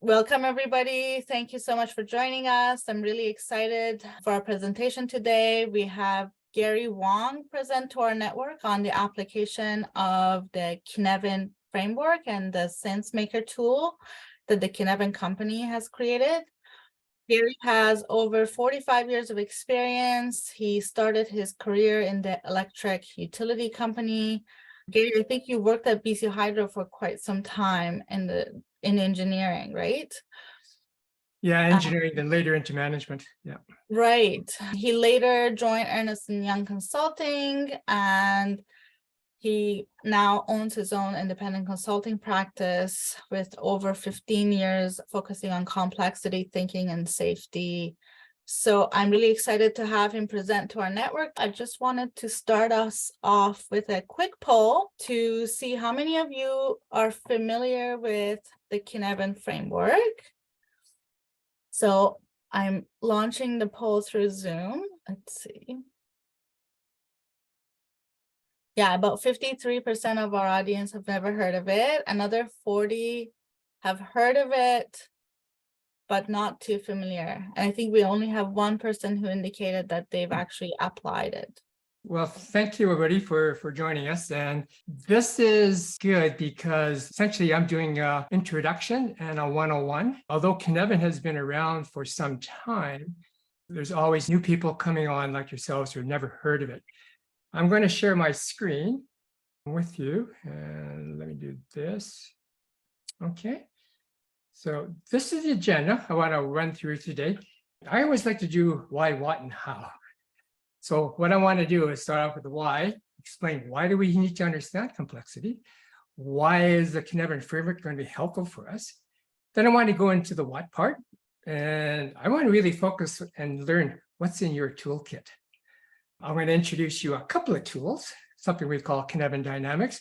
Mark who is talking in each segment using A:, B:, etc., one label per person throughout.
A: Welcome, everybody. Thank you so much for joining us. I'm really excited for our presentation today. We have Gary Wong present to our network on the application of the Cynefin Framework and the SenseMaker tool that the Cynefin company has created. Gary has over 45 years of experience. He started his career in the electric utility company. Gary, I think you worked at BC Hydro for quite some time in engineering, right?
B: Yeah, engineering, then later into management. Yeah.
A: Right. He later joined Ernst & Young Consulting, and he now owns his own independent consulting practice with over 15 years focusing on complexity thinking and safety. So I'm really excited to have him present to our network. I just wanted to start us off with a quick poll to see how many of you are familiar with the Cynefin Framework. So I'm launching the poll through Zoom. Let's see. Yeah, about 53% of our audience have never heard of it. Another 40 have heard of it, but not too familiar. And I think we only have one person who indicated that they've actually applied it.
B: Well, thank you everybody for joining us. And this is good because essentially I'm doing an introduction and a 101. Although Cynefin has been around for some time, there's always new people coming on like yourselves who have never heard of it. I'm going to share my screen with you. And let me do this. Okay. So this is the agenda I want to run through today. I always like to do why, what, and how. So what I want to do is start off with the why, explain why do we need to understand complexity? Why is the Cynefin framework going to be helpful for us? Then I want to go into the what part, and I want to really focus and learn what's in your toolkit. I'm going to introduce you a couple of tools, something we call Cynefin Dynamics.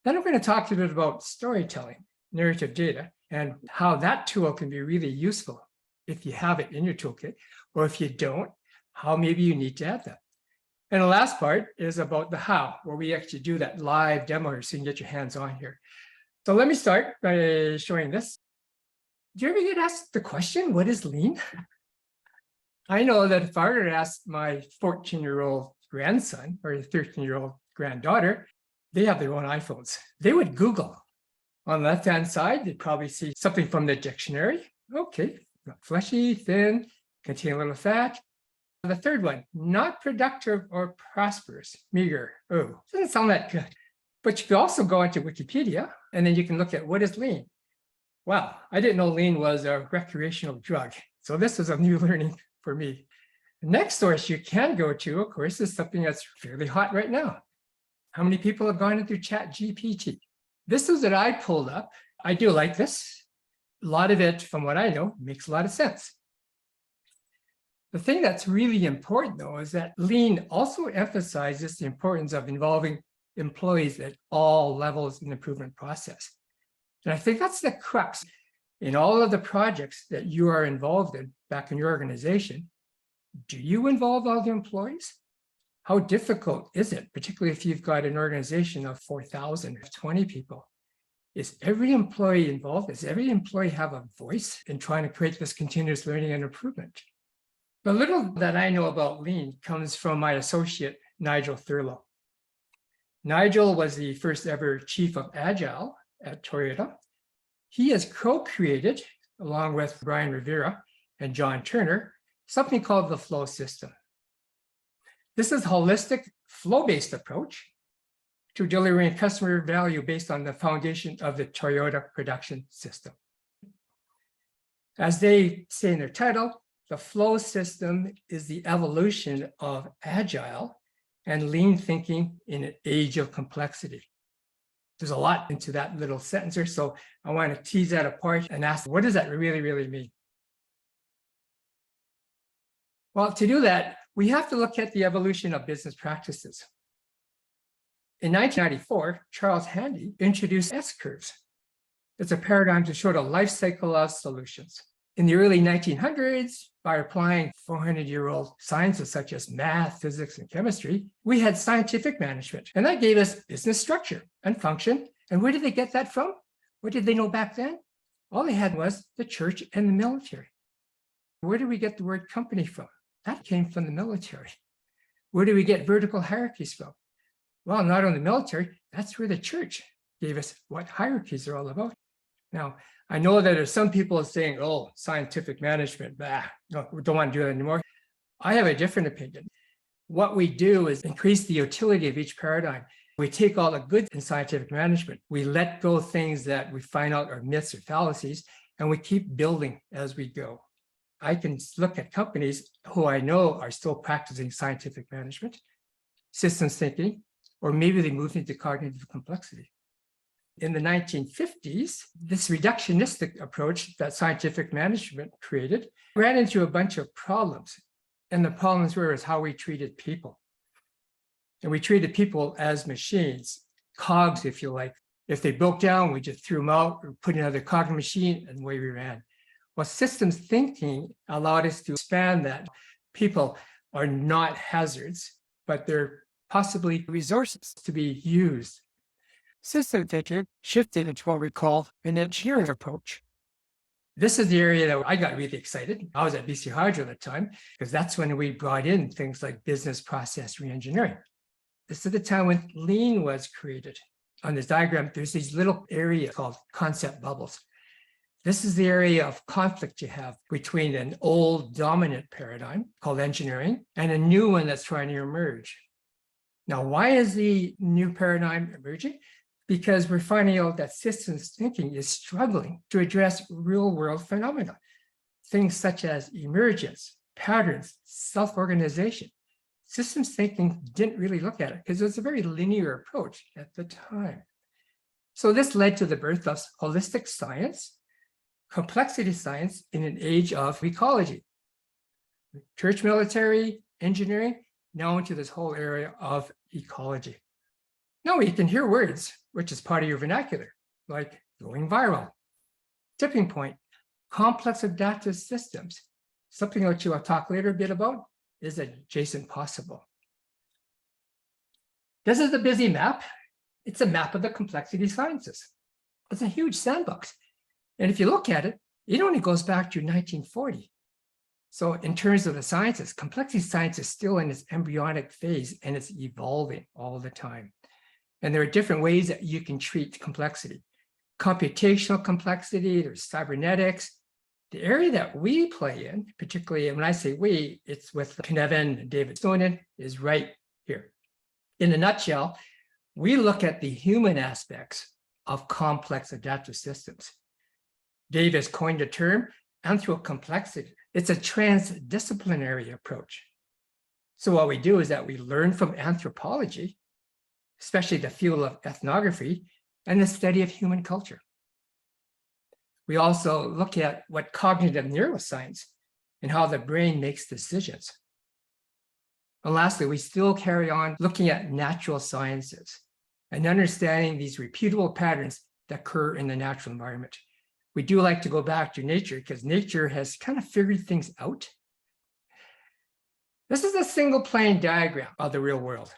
B: Then I'm going to talk a bit about storytelling, narrative data, and how that tool can be really useful if you have it in your toolkit, or if you don't, how maybe you need to add that. And the last part is about the how, where we actually do that live demo so you can get your hands on here. So let me start by showing this. Do you ever get asked the question, what is lean? I know that if I were to ask my 14-year-old grandson or 13-year-old granddaughter, they have their own iPhones. They would Google. On the left-hand side, they'd probably see something from the dictionary. Okay, not fleshy, thin, contain a little fat. The third one, not productive or prosperous, meager. Oh, doesn't sound that good. But you can also go into Wikipedia, and then you can look at what is lean. Wow, I didn't know lean was a recreational drug. So this is a new learning for me. The next source you can go to, of course, is something that's fairly hot right now. How many people have gone into ChatGPT? This is what I pulled up. I do like this. A lot of it, from what I know, makes a lot of sense. The thing that's really important, though, is that lean also emphasizes the importance of involving employees at all levels in the improvement process. And I think that's the crux in all of the projects that you are involved in back in your organization. Do you involve all the employees? How difficult is it, particularly if you've got an organization of 4,000 or 20 people? Is every employee involved? Does every employee have a voice in trying to create this continuous learning and improvement? The little that I know about lean comes from my associate, Nigel Thurlow. Nigel was the first ever chief of Agile at Toyota. He has co-created, along with Brian Rivera and John Turner, something called the flow system. This is a holistic flow-based approach to delivering customer value based on the foundation of the Toyota production system. As they say in their title, the flow system is the evolution of agile and lean thinking in an age of complexity. There's a lot into that little sentence here, so I want to tease that apart and ask, what does that really, really mean? Well, to do that, we have to look at the evolution of business practices. In 1994, Charles Handy introduced S-curves. It's a paradigm to show the life cycle of solutions. In the early 1900s, by applying 400-year-old sciences such as math, physics, and chemistry, we had scientific management. And that gave us business structure and function. And where did they get that from? What did they know back then? All they had was the church and the military. Where do we get the word company from? That came from the military. Where do we get vertical hierarchies from? Well, not only the military, that's where the church gave us what hierarchies are all about. Now, I know that there's some people saying, oh, scientific management, no, we don't want to do that anymore. I have a different opinion. What we do is increase the utility of each paradigm. We take all the good in scientific management. We let go things that we find out are myths or fallacies, and we keep building as we go. I can look at companies who I know are still practicing scientific management, systems thinking, or maybe they moved into cognitive complexity. In the 1950s, this reductionistic approach that scientific management created ran into a bunch of problems. And the problems were is how we treated people. And we treated people as machines, cogs, if you like. If they broke down, we just threw them out or put another cog in the machine and away we ran. Well, systems thinking allowed us to expand that. People are not hazards, but they're possibly resources to be used.
C: System thinking shifted into what we call an engineering approach.
B: This is the area that I got really excited. I was at BC Hydro at the time, because that's when we brought in things like business process reengineering. This is the time when lean was created. On this diagram, there's these little areas called concept bubbles. This is the area of conflict you have between an old dominant paradigm called engineering and a new one that's trying to emerge. Now, why is the new paradigm emerging? Because we're finding out that systems thinking is struggling to address real-world phenomena, things such as emergence, patterns, self-organization. Systems thinking didn't really look at it because it was a very linear approach at the time. So this led to the birth of holistic science, complexity science in an age of ecology. Church, military, engineering, now into this whole area of ecology. Now you can hear words, which is part of your vernacular, like going viral, tipping point, complex adaptive systems. Something that I'll talk later a bit about is adjacent possible. This is the busy map. It's a map of the complexity sciences. It's a huge sandbox. And if you look at it, it only goes back to 1940. So in terms of the sciences, complexity science is still in its embryonic phase and it's evolving all the time. And there are different ways that you can treat complexity. Computational complexity, there's cybernetics. The area that we play in, particularly, and when I say we, it's with Cynefin and David Stonen, is right here. In a nutshell, we look at the human aspects of complex adaptive systems. Dave has coined a term, anthropocomplexity. It's a transdisciplinary approach. So what we do is that we learn from anthropology, especially the field of ethnography, and the study of human culture. We also look at what cognitive neuroscience and how the brain makes decisions. And lastly, we still carry on looking at natural sciences and understanding these repeatable patterns that occur in the natural environment. We do like to go back to nature because nature has kind of figured things out. This is a single plane diagram of the real world.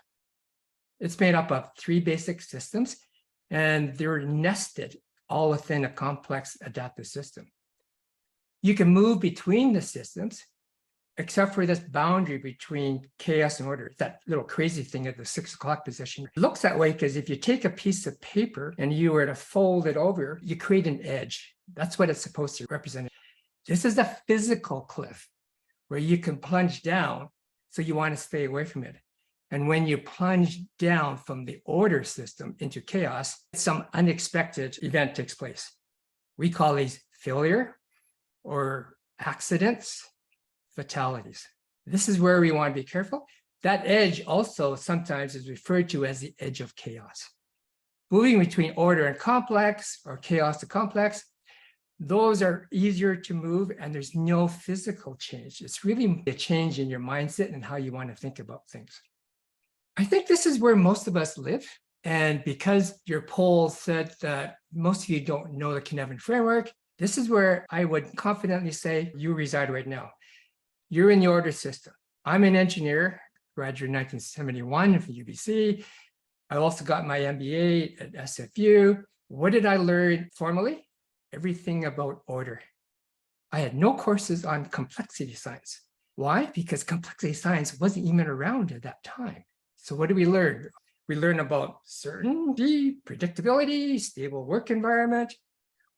B: It's made up of 3 basic systems, and they're nested all within a complex adaptive system. You can move between the systems, except for this boundary between chaos and order, that little crazy thing at the 6 o'clock position. It looks that way because if you take a piece of paper and you were to fold it over, you create an edge. That's what it's supposed to represent. This is a physical cliff where you can plunge down, so you want to stay away from it. And when you plunge down from the order system into chaos, some unexpected event takes place. We call these failure or accidents, fatalities. This is where we want to be careful. That edge also sometimes is referred to as the edge of chaos. Moving between order and complex or chaos to complex, those are easier to move and there's no physical change. It's really a change in your mindset and how you want to think about things. I think this is where most of us live. And because your poll said that most of you don't know the Cynefin Framework, this is where I would confidently say you reside right now. You're in the order system. I'm an engineer, graduated in 1971 from UBC. I also got my MBA at SFU. What did I learn formally? everything about order. I had no courses on complexity science. Why? Because complexity science wasn't even around at that time. So what do we learn? We learn about certainty, predictability, stable work environment.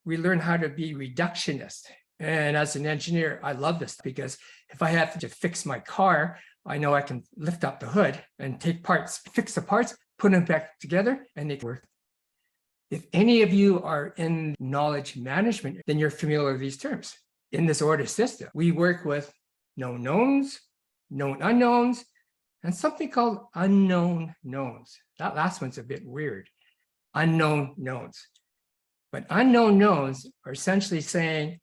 B: We learn how to be reductionist. And as an engineer, I love this because if I have to fix my car, I know I can lift up the hood and take parts, fix the parts, put them back together, and they work. If any of you are in knowledge management, then you're familiar with these terms. In this order system, we work with known knowns, known unknowns, and something called unknown knowns. That last one's a bit weird. Unknown knowns. But unknown knowns are essentially saying,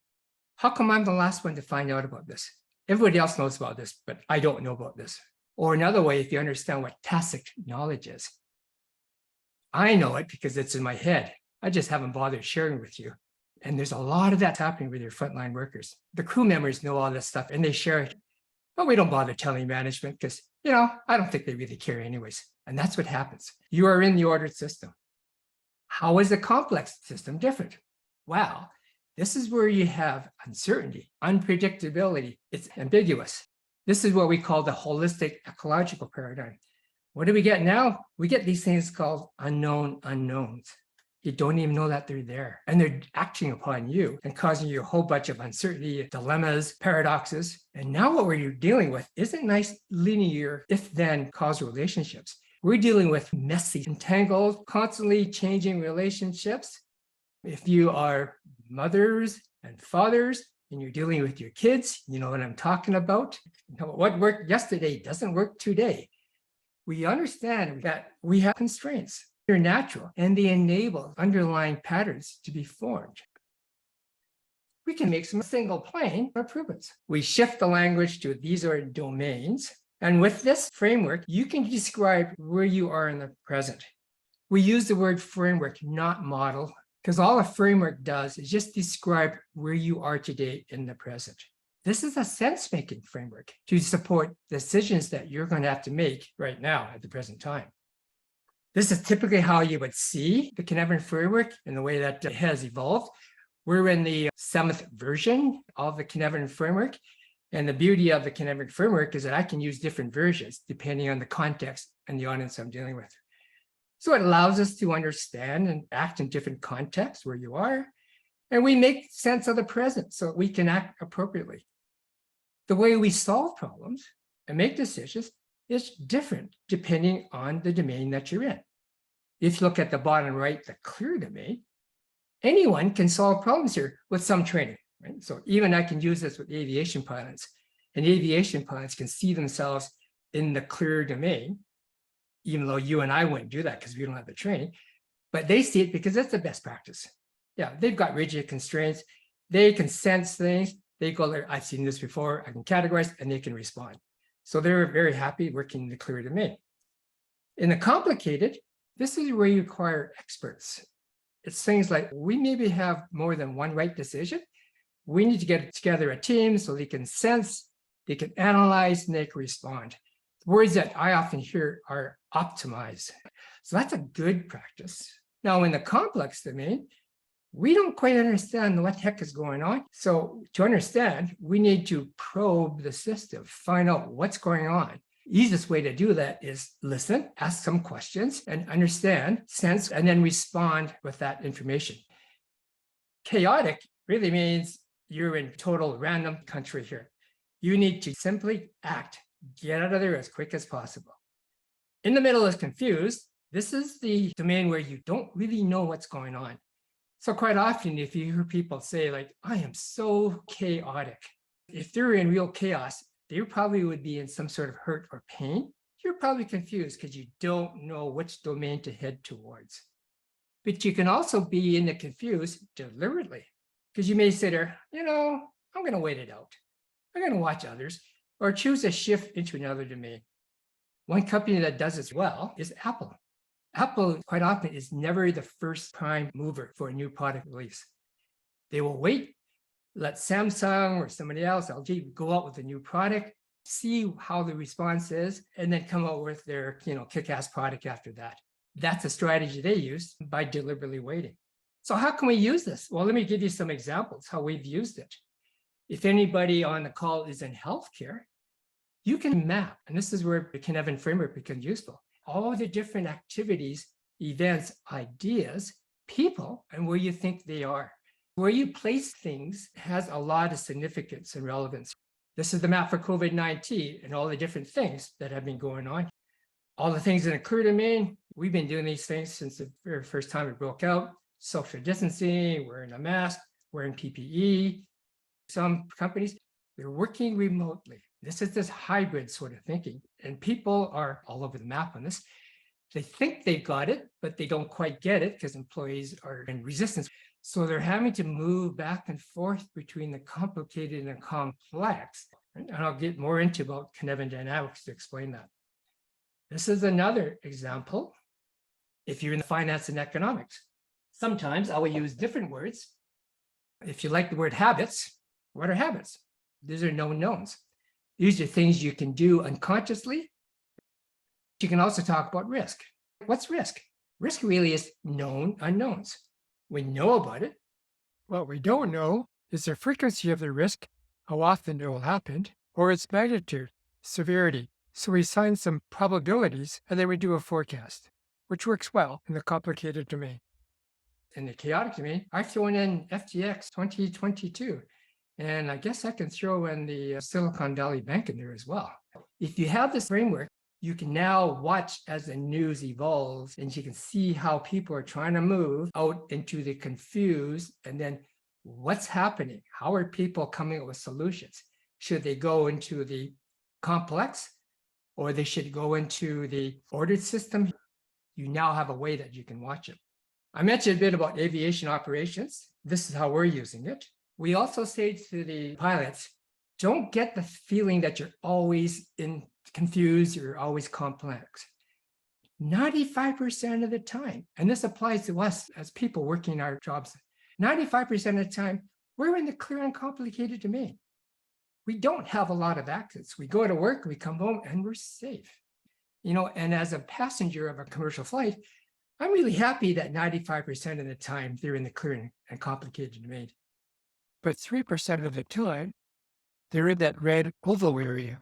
B: how come I'm the last one to find out about this? Everybody else knows about this, but I don't know about this. Or another way, if you understand what tacit knowledge is, I know it because it's in my head. I just haven't bothered sharing with you. And there's a lot of that happening with your frontline workers. The crew members know all this stuff and they share it. But we don't bother telling management because, I don't think they really care anyways. And that's what happens. You are in the ordered system. How is the complex system different? Well, this is where you have uncertainty, unpredictability. It's ambiguous. This is what we call the holistic ecological paradigm. What do we get now? We get these things called unknown unknowns. You don't even know that they're there. And they're acting upon you and causing you a whole bunch of uncertainty, dilemmas, paradoxes. And now what we're dealing with isn't nice linear if-then causal relationships. We're dealing with messy, entangled, constantly changing relationships. If you are mothers and fathers and you're dealing with your kids, you know what I'm talking about. What worked yesterday doesn't work today. We understand that we have constraints. They're natural and they enable underlying patterns to be formed. We can make some single plane improvements. We shift the language to these are domains. And with this framework, you can describe where you are in the present. We use the word framework, not model, because all a framework does is just describe where you are today in the present. This is a sense-making framework to support decisions that you're going to have to make right now at the present time. This is typically how you would see the Cynefin Framework in the way that it has evolved. We're in the 7th version of the Cynefin Framework. And the beauty of the Cynefin Framework is that I can use different versions depending on the context and the audience I'm dealing with. So it allows us to understand and act in different contexts where you are. And we make sense of the present so we can act appropriately. The way we solve problems and make decisions is different depending on the domain that you're in. If you look at the bottom right, the clear domain, anyone can solve problems here with some training. Right? So even I can use this with aviation pilots, and aviation pilots can see themselves in the clear domain, even though you and I wouldn't do that because we don't have the training, but they see it because that's the best practice. Yeah, they've got rigid constraints. They can sense things. They go there, I've seen this before, I can categorize, and they can respond. So they're very happy working in the clear domain. In the complicated, this is where you require experts. It's things like, we maybe have more than one right decision. We need to get together a team so they can sense, they can analyze, and they can respond. The words that I often hear are optimize. So that's a good practice. Now, in the complex domain, we don't quite understand what the heck is going on. So to understand, we need to probe the system, find out what's going on. Easiest way to do that is listen, ask some questions, and understand, sense, and then respond with that information. Chaotic really means you're in total random country here. You need to simply act, get out of there as quick as possible. In the middle is confused. This is the domain where you don't really know what's going on. So quite often, if you hear people say like, I am so chaotic, if they're in real chaos, they probably would be in some sort of hurt or pain. You're probably confused because you don't know which domain to head towards. But you can also be in the confused deliberately, because you may say there, I'm going to wait it out. I'm going to watch others or choose a shift into another domain. One company that does this well is Apple. Apple quite often is never the first prime mover for a new product release. They will wait, let Samsung or somebody else, LG, go out with a new product, see how the response is, and then come out with their kick-ass product after that. That's a strategy they use by deliberately waiting. So how can we use this? Well, let me give you some examples how we've used it. If anybody on the call is in healthcare, you can map, and this is where the Cynefin Framework becomes useful, all the different activities, events, ideas, people, and where you think they are. Where you place things has a lot of significance and relevance. This is the map for COVID-19 and all the different things that have been going on. All the things in the clear domain, we've been doing these things since the very first time it broke out. Social distancing, wearing a mask, wearing PPE. Some companies, they're working remotely. This is this hybrid sort of thinking, and people are all over the map on this. They think they've got it, but they don't quite get it because employees are in resistance. So they're having to move back and forth between the complicated and complex. And I'll get more into about Cynefin dynamics to explain that. This is another example. If you're in finance and economics, sometimes I will use different words. If you like the word habits, what are habits? These are known knowns. These are things you can do unconsciously. You can also talk about risk. What's risk? Risk really is known unknowns. We know about it.
C: What we don't know is the frequency of the risk, how often it will happen, or its magnitude, severity. So we assign some probabilities and then we do a forecast, which works well in the complicated domain.
B: In the chaotic domain, I've thrown in FTX 2022. And I guess I can throw in the Silicon Valley Bank in there as well. If you have this framework, you can now watch as the news evolves and you can see how people are trying to move out into the confused and then what's happening? How are people coming up with solutions? Should they go into the complex or they should go into the ordered system? You now have a way that you can watch it. I mentioned a bit about aviation operations. This is how we're using it. We also say to the pilots, don't get the feeling that you're always confused, you're always complex. 95% of the time, and this applies to us as people working our jobs, 95% of the time, we're in the clear and complicated domain. We don't have a lot of accidents. We go to work, we come home, and we're safe. And as a passenger of a commercial flight, I'm really happy that 95% of the time they're in the clear and complicated domain.
C: But 3% of the time, they're in that red oval area.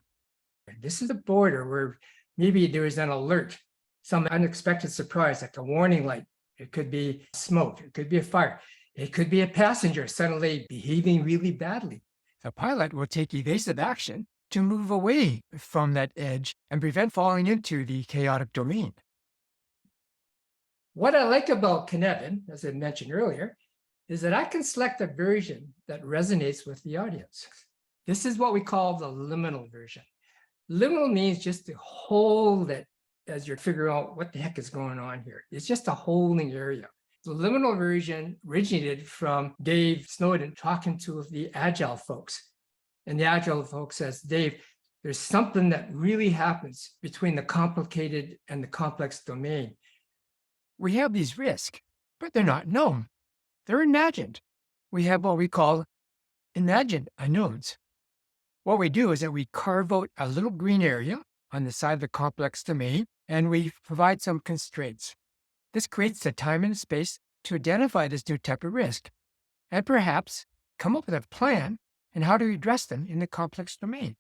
B: This is a border where maybe there is an alert, some unexpected surprise, like a warning light. It could be smoke. It could be a fire. It could be a passenger suddenly behaving really badly.
C: The pilot will take evasive action to move away from that edge and prevent falling into the chaotic domain.
B: What I like about Cynefin, as I mentioned earlier, is that I can select a version that resonates with the audience. This is what we call the liminal version. Liminal means just to hold it as you're figuring out what the heck is going on here. It's just a holding area. The liminal version originated from Dave Snowden talking to the Agile folks. And the Agile folks says, Dave, there's something that really happens between the complicated and the complex domain.
C: We have these risks, but they're not known. They're imagined. We have what we call imagined unknowns. What we do is that we carve out a little green area on the side of the complex domain, and we provide some constraints. This creates the time and space to identify this new type of risk, and perhaps come up with a plan and how to address them in the complex domain.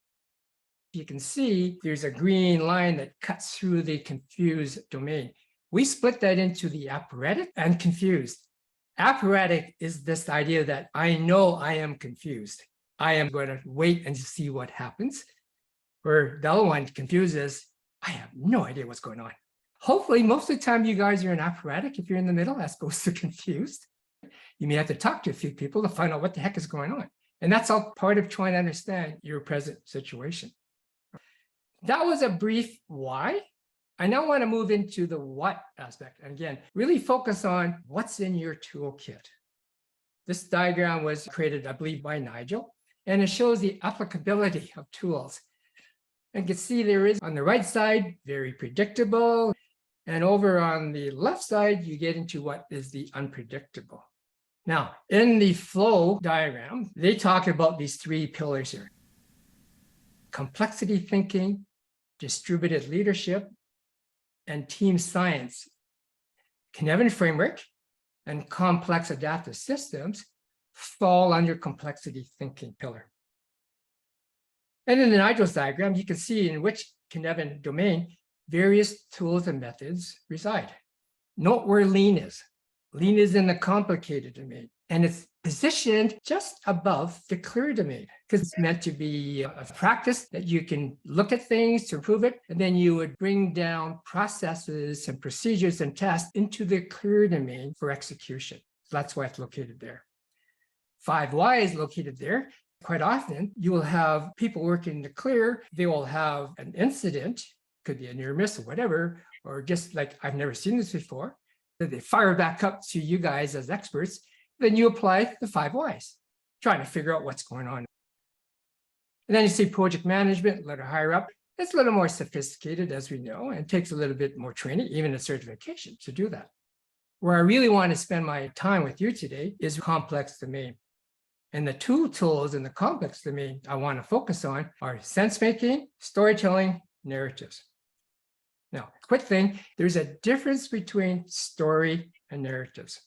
B: You can see there's a green line that cuts through the confused domain. We split that into the apparatic and confused. Apparatic is this idea that I know I am confused. I am going to wait and see what happens. Where the other one confuses, I have no idea what's going on. Hopefully, most of the time you guys are in apparatic. If you're in the middle, as opposed to confused. You may have to talk to a few people to find out what the heck is going on. And that's all part of trying to understand your present situation. That was a brief why. I now want to move into the what aspect. And again, really focus on what's in your toolkit. This diagram was created, I believe, by Nigel, and it shows the applicability of tools. And you can see there is on the right side, very predictable. And over on the left side, you get into what is the unpredictable. Now, in the flow diagram, they talk about these three pillars here: complexity thinking, distributed leadership, and team science. Cynefin Framework and complex adaptive systems fall under complexity thinking pillar. And in the Nigels diagram, you can see in which Cynefin domain various tools and methods reside. Note where lean is. Lean is in the complicated domain, and it's positioned just above the clear domain because it's meant to be a practice that you can look at things to improve it, and then you would bring down processes and procedures and tests into the clear domain for execution. So that's why it's located there. 5Y is located there. Quite often, you will have people working in the clear. They will have an incident, could be a near miss or whatever, or just like, I've never seen this before. They fire back up to you guys as experts. Then you apply the 5 Ys, trying to figure out what's going on. And then you see project management, a little higher up. It's a little more sophisticated, as we know, and takes a little bit more training, even a certification to do that. Where I really want to spend my time with you today is complex domain. And the two tools in the complex domain I want to focus on are sense making, storytelling, narratives. Now, quick thing, there's a difference between story and narratives.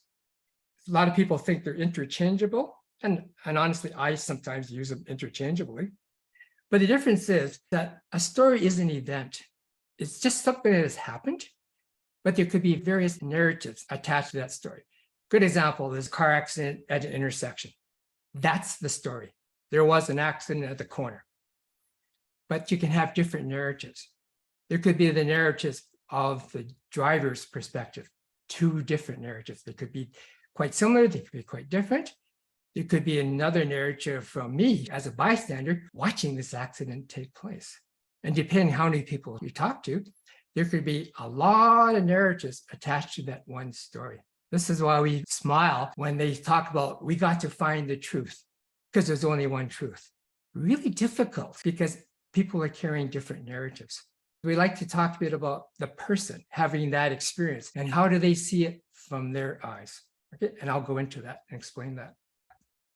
B: A lot of people think they're interchangeable, and honestly, I sometimes use them interchangeably. But the difference is that a story is an event. It's just something that has happened, but there could be various narratives attached to that story. Good example is a car accident at an intersection. That's the story. There was an accident at the corner. But you can have different narratives. There could be the narratives of the driver's perspective, two different narratives. They could be quite similar, they could be quite different. There could be another narrative from me as a bystander watching this accident take place. And depending how many people you talk to, there could be a lot of narratives attached to that one story. This is why we smile when they talk about, we got to find the truth, because there's only one truth. Really difficult because people are carrying different narratives. We like to talk a bit about the person having that experience and how do they see it from their eyes. Okay, and I'll go into that and explain that.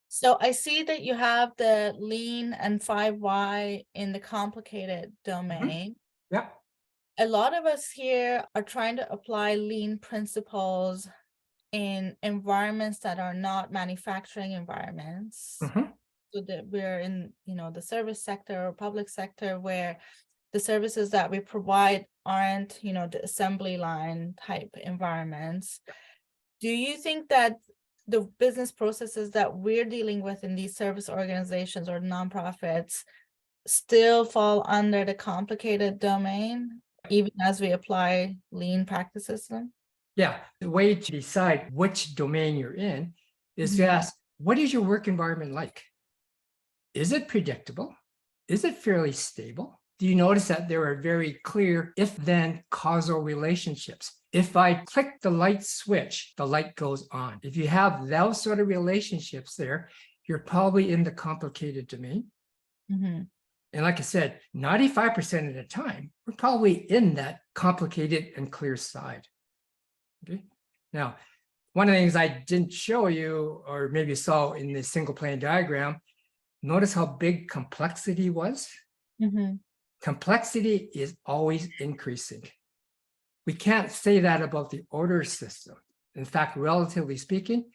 A: So I see that you have the lean and 5Y in the complicated domain.
B: Yeah.
A: A lot of us here are trying to apply lean principles in environments that are not manufacturing environments. So that we're in, the service sector or public sector where the services that we provide aren't, the assembly line type environments. Do you think that the business processes that we're dealing with in these service organizations or nonprofits still fall under the complicated domain, even as we apply lean practices to them?
B: Yeah, the way to decide which domain you're in is to ask, what is your work environment like? Is it predictable? Is it fairly stable? Do you notice that there are very clear if-then causal relationships? If I click the light switch, the light goes on. If you have those sort of relationships there, you're probably in the complicated domain. And like I said, 95% of the time, we're probably in that complicated and clear side. Okay. Now, one of the things I didn't show you, or maybe saw in the single plane diagram, notice how big complexity was? Complexity is always increasing. We can't say that about the order system. In fact, relatively speaking,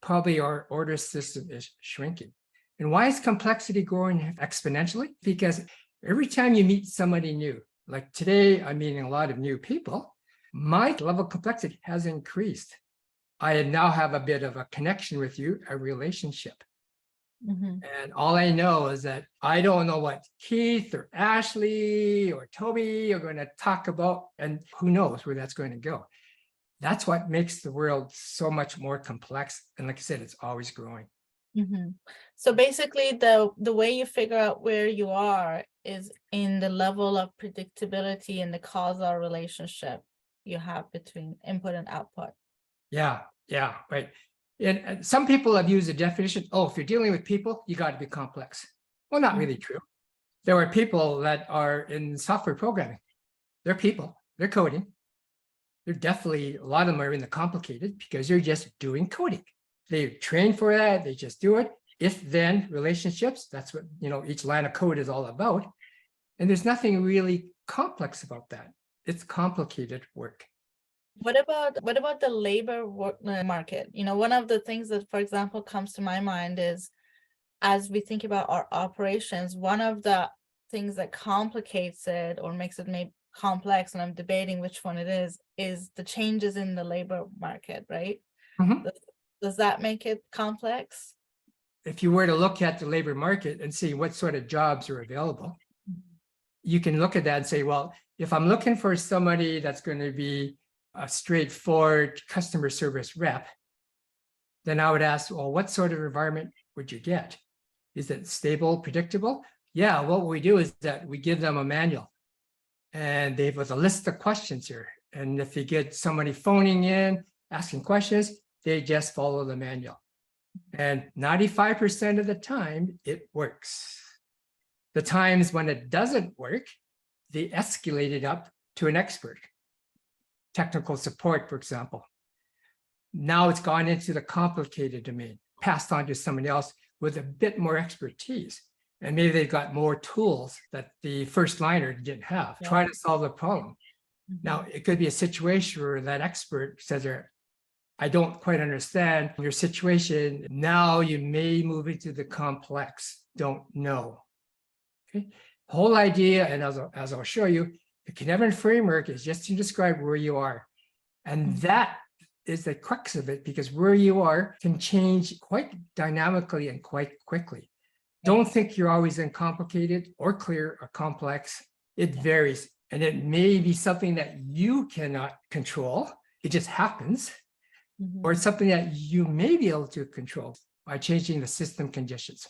B: probably our order system is shrinking. And why is complexity growing exponentially? Because every time you meet somebody new, like today, I'm meeting a lot of new people, my level of complexity has increased. I now have a bit of a connection with you, a relationship. And all I know is that I don't know what Keith or Ashley or Toby are going to talk about, and who knows where that's going to go. That's what makes the world so much more complex. And like I said, it's always growing.
A: So basically, the way you figure out where you are is in the level of predictability and the causal relationship you have between input and output. Yeah,
B: right. And some people have used the definition, oh, if you're dealing with people, you got to be complex. Well, not really true. There are people that are in software programming. They're people, they're coding. They're definitely, a lot of them are in the complicated because they're just doing coding. They train for that, they just do it. If-then relationships, that's what, each line of code is all about. And there's nothing really complex about that. It's complicated work.
A: What about the labor market? You know, one of the things that, for example, comes to my mind is as we think about our operations, one of the things that complicates it or makes it maybe complex, and I'm debating which one it is the changes in the labor market, right?
B: Mhm.
A: Does that make it complex?
B: If you were to look at the labor market and see what sort of jobs are available, you can look at that and say, well, if I'm looking for somebody that's going to be a straightforward customer service rep, then I would ask, well, what sort of environment would you get? Is it stable, predictable? Yeah, what we do is that we give them a manual and they have a list of questions here. And if you get somebody phoning in, asking questions, they just follow the manual. And 95% of the time, it works. The times when it doesn't work, they escalate it up to an expert. Technical support, for example. Now it's gone into the complicated domain, passed on to somebody else with a bit more expertise. And maybe they've got more tools that the first liner didn't have.
A: Yeah.
B: Try to solve the problem.
A: Mhm.
B: Now, it could be a situation where that expert says, I don't quite understand your situation. Now you may move into the complex. Don't know. Okay. The whole idea, and as I'll show you, the Cynefin framework is just to describe where you are. And that is the crux of it, because where you are can change quite dynamically and quite quickly. Don't think you're always in complicated or clear or complex. It varies. And it may be something that you cannot control. It just happens. Or it's something that you may be able to control by changing the system conditions.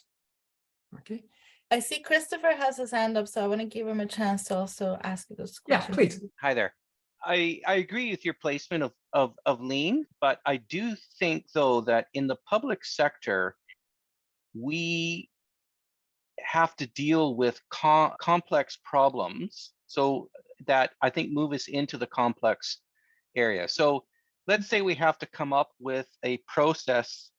B: Okay.
A: I see Christopher has his hand up, so I want to give him a chance to also ask you those
B: Yeah,
A: questions.
B: please.
D: Hi there. I agree with your placement of lean, but I do think, though, that in the public sector, we have to deal with complex problems. So that I think move us into the complex area. So let's say we have to come up with a process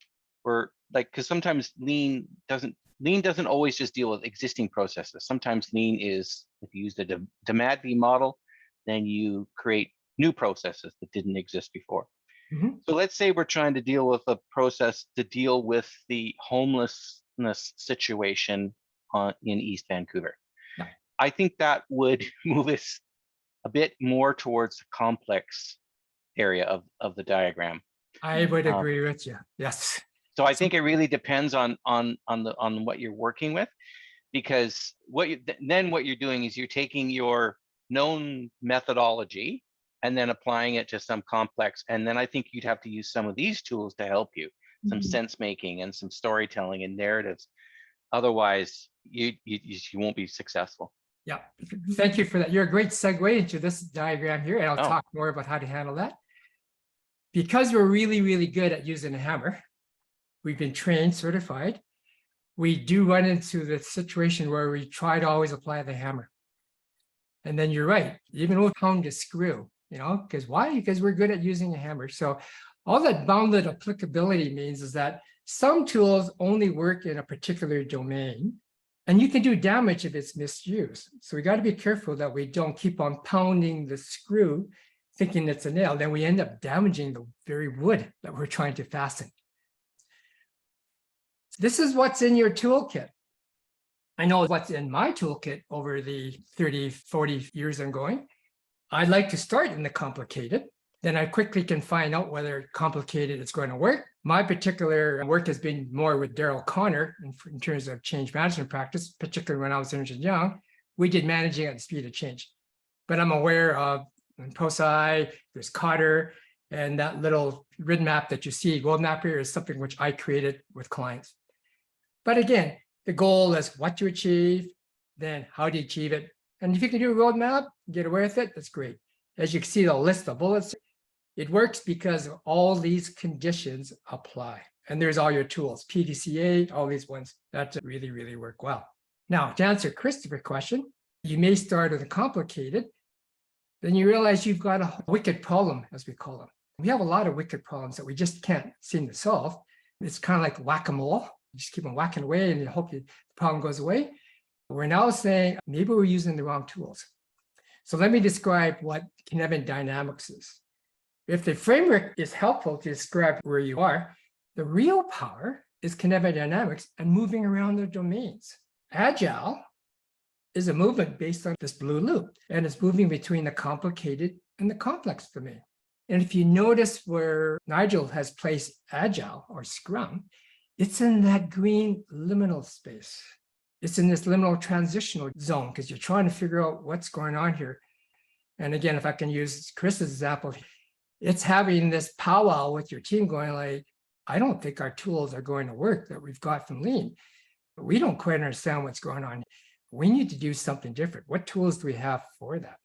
D: where, like, because sometimes lean doesn't always just deal with existing processes. Sometimes lean is, if you use the DeMatteis model, then you create new processes that didn't exist before.
B: Mhm.
D: So let's say we're trying to deal with a process to deal with the homelessness situation in East Vancouver.
B: Yeah.
D: I think that would move us a bit more towards the complex area of the diagram.
B: I would agree with you. Yes.
D: So I think it really depends on what you're working with, because what you're doing is you're taking your known methodology and then applying it to some complex. And then I think you'd have to use some of these tools to help you, some sense making and some storytelling and narratives. Otherwise, you won't be successful.
B: Yeah. Thank you for that. You're a great segue into this diagram here, and I'll
D: Oh.
B: talk more about how to handle that. Because we're really, really good at using a hammer, we've been trained, certified. We do run into the situation where we try to always apply the hammer. And then you're right, even with pound to screw, because why? Because we're good at using a hammer. So all that bounded applicability means is that some tools only work in a particular domain, and you can do damage if it's misused. So we got to be careful that we don't keep on pounding the screw thinking it's a nail. Then we end up damaging the very wood that we're trying to fasten. This is what's in your toolkit. I know what's in my toolkit over the 30, 40 years I'm going. I'd like to start in the complicated. Then I quickly can find out whether complicated is going to work. My particular work has been more with Daryl Connor in terms of change management practice, particularly when I was in Ernst & Young. We did managing at the speed of change. But I'm aware of POSI, there's Cotter, and that little grid map that you see, Gold Mapper, is something which I created with clients. But again, the goal is what to achieve, then how to achieve it. And if you can do a roadmap, get away with it, that's great. As you can see, the list of bullets, it works because all these conditions apply. And there's all your tools, PDCA, all these ones that really, really work well. Now, to answer Christopher's question, you may start with a complicated, then you realize you've got a wicked problem, as we call them. We have a lot of wicked problems that we just can't seem to solve. It's kind of like whack-a-mole. You just keep on whacking away and you hope the problem goes away. We're now saying maybe we're using the wrong tools. So let me describe what Cynefin dynamics is. If the framework is helpful to describe where you are, the real power is kinetic dynamics and moving around the domains. Agile is a movement based on this blue loop, and it's moving between the complicated and the complex domain. And if you notice where Nigel has placed Agile or Scrum, it's in that green liminal space. It's in this liminal transitional zone because you're trying to figure out what's going on here. And again, if I can use Chris's example, it's having this powwow with your team going like, I don't think our tools are going to work that we've got from Lean. We don't quite understand what's going on. We need to do something different. What tools do we have for that?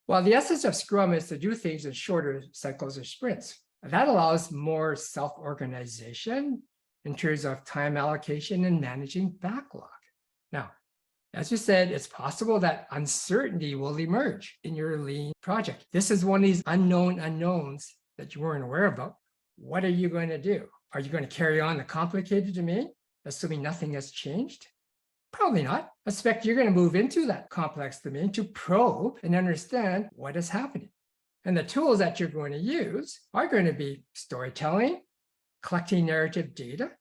B: Well, the essence of Scrum is to do things in shorter cycles or sprints. And that allows more self-organization in terms of time allocation and managing backlog. Now, as you said, it's possible that uncertainty will emerge in your Lean project. This is one of these unknown unknowns that you weren't aware about. What are you going to do? Are you going to carry on the complicated domain, assuming nothing has changed? Probably not. I expect you're going to move into that complex domain to probe and understand what is happening. And the tools that you're going to use are going to be storytelling, collecting narrative data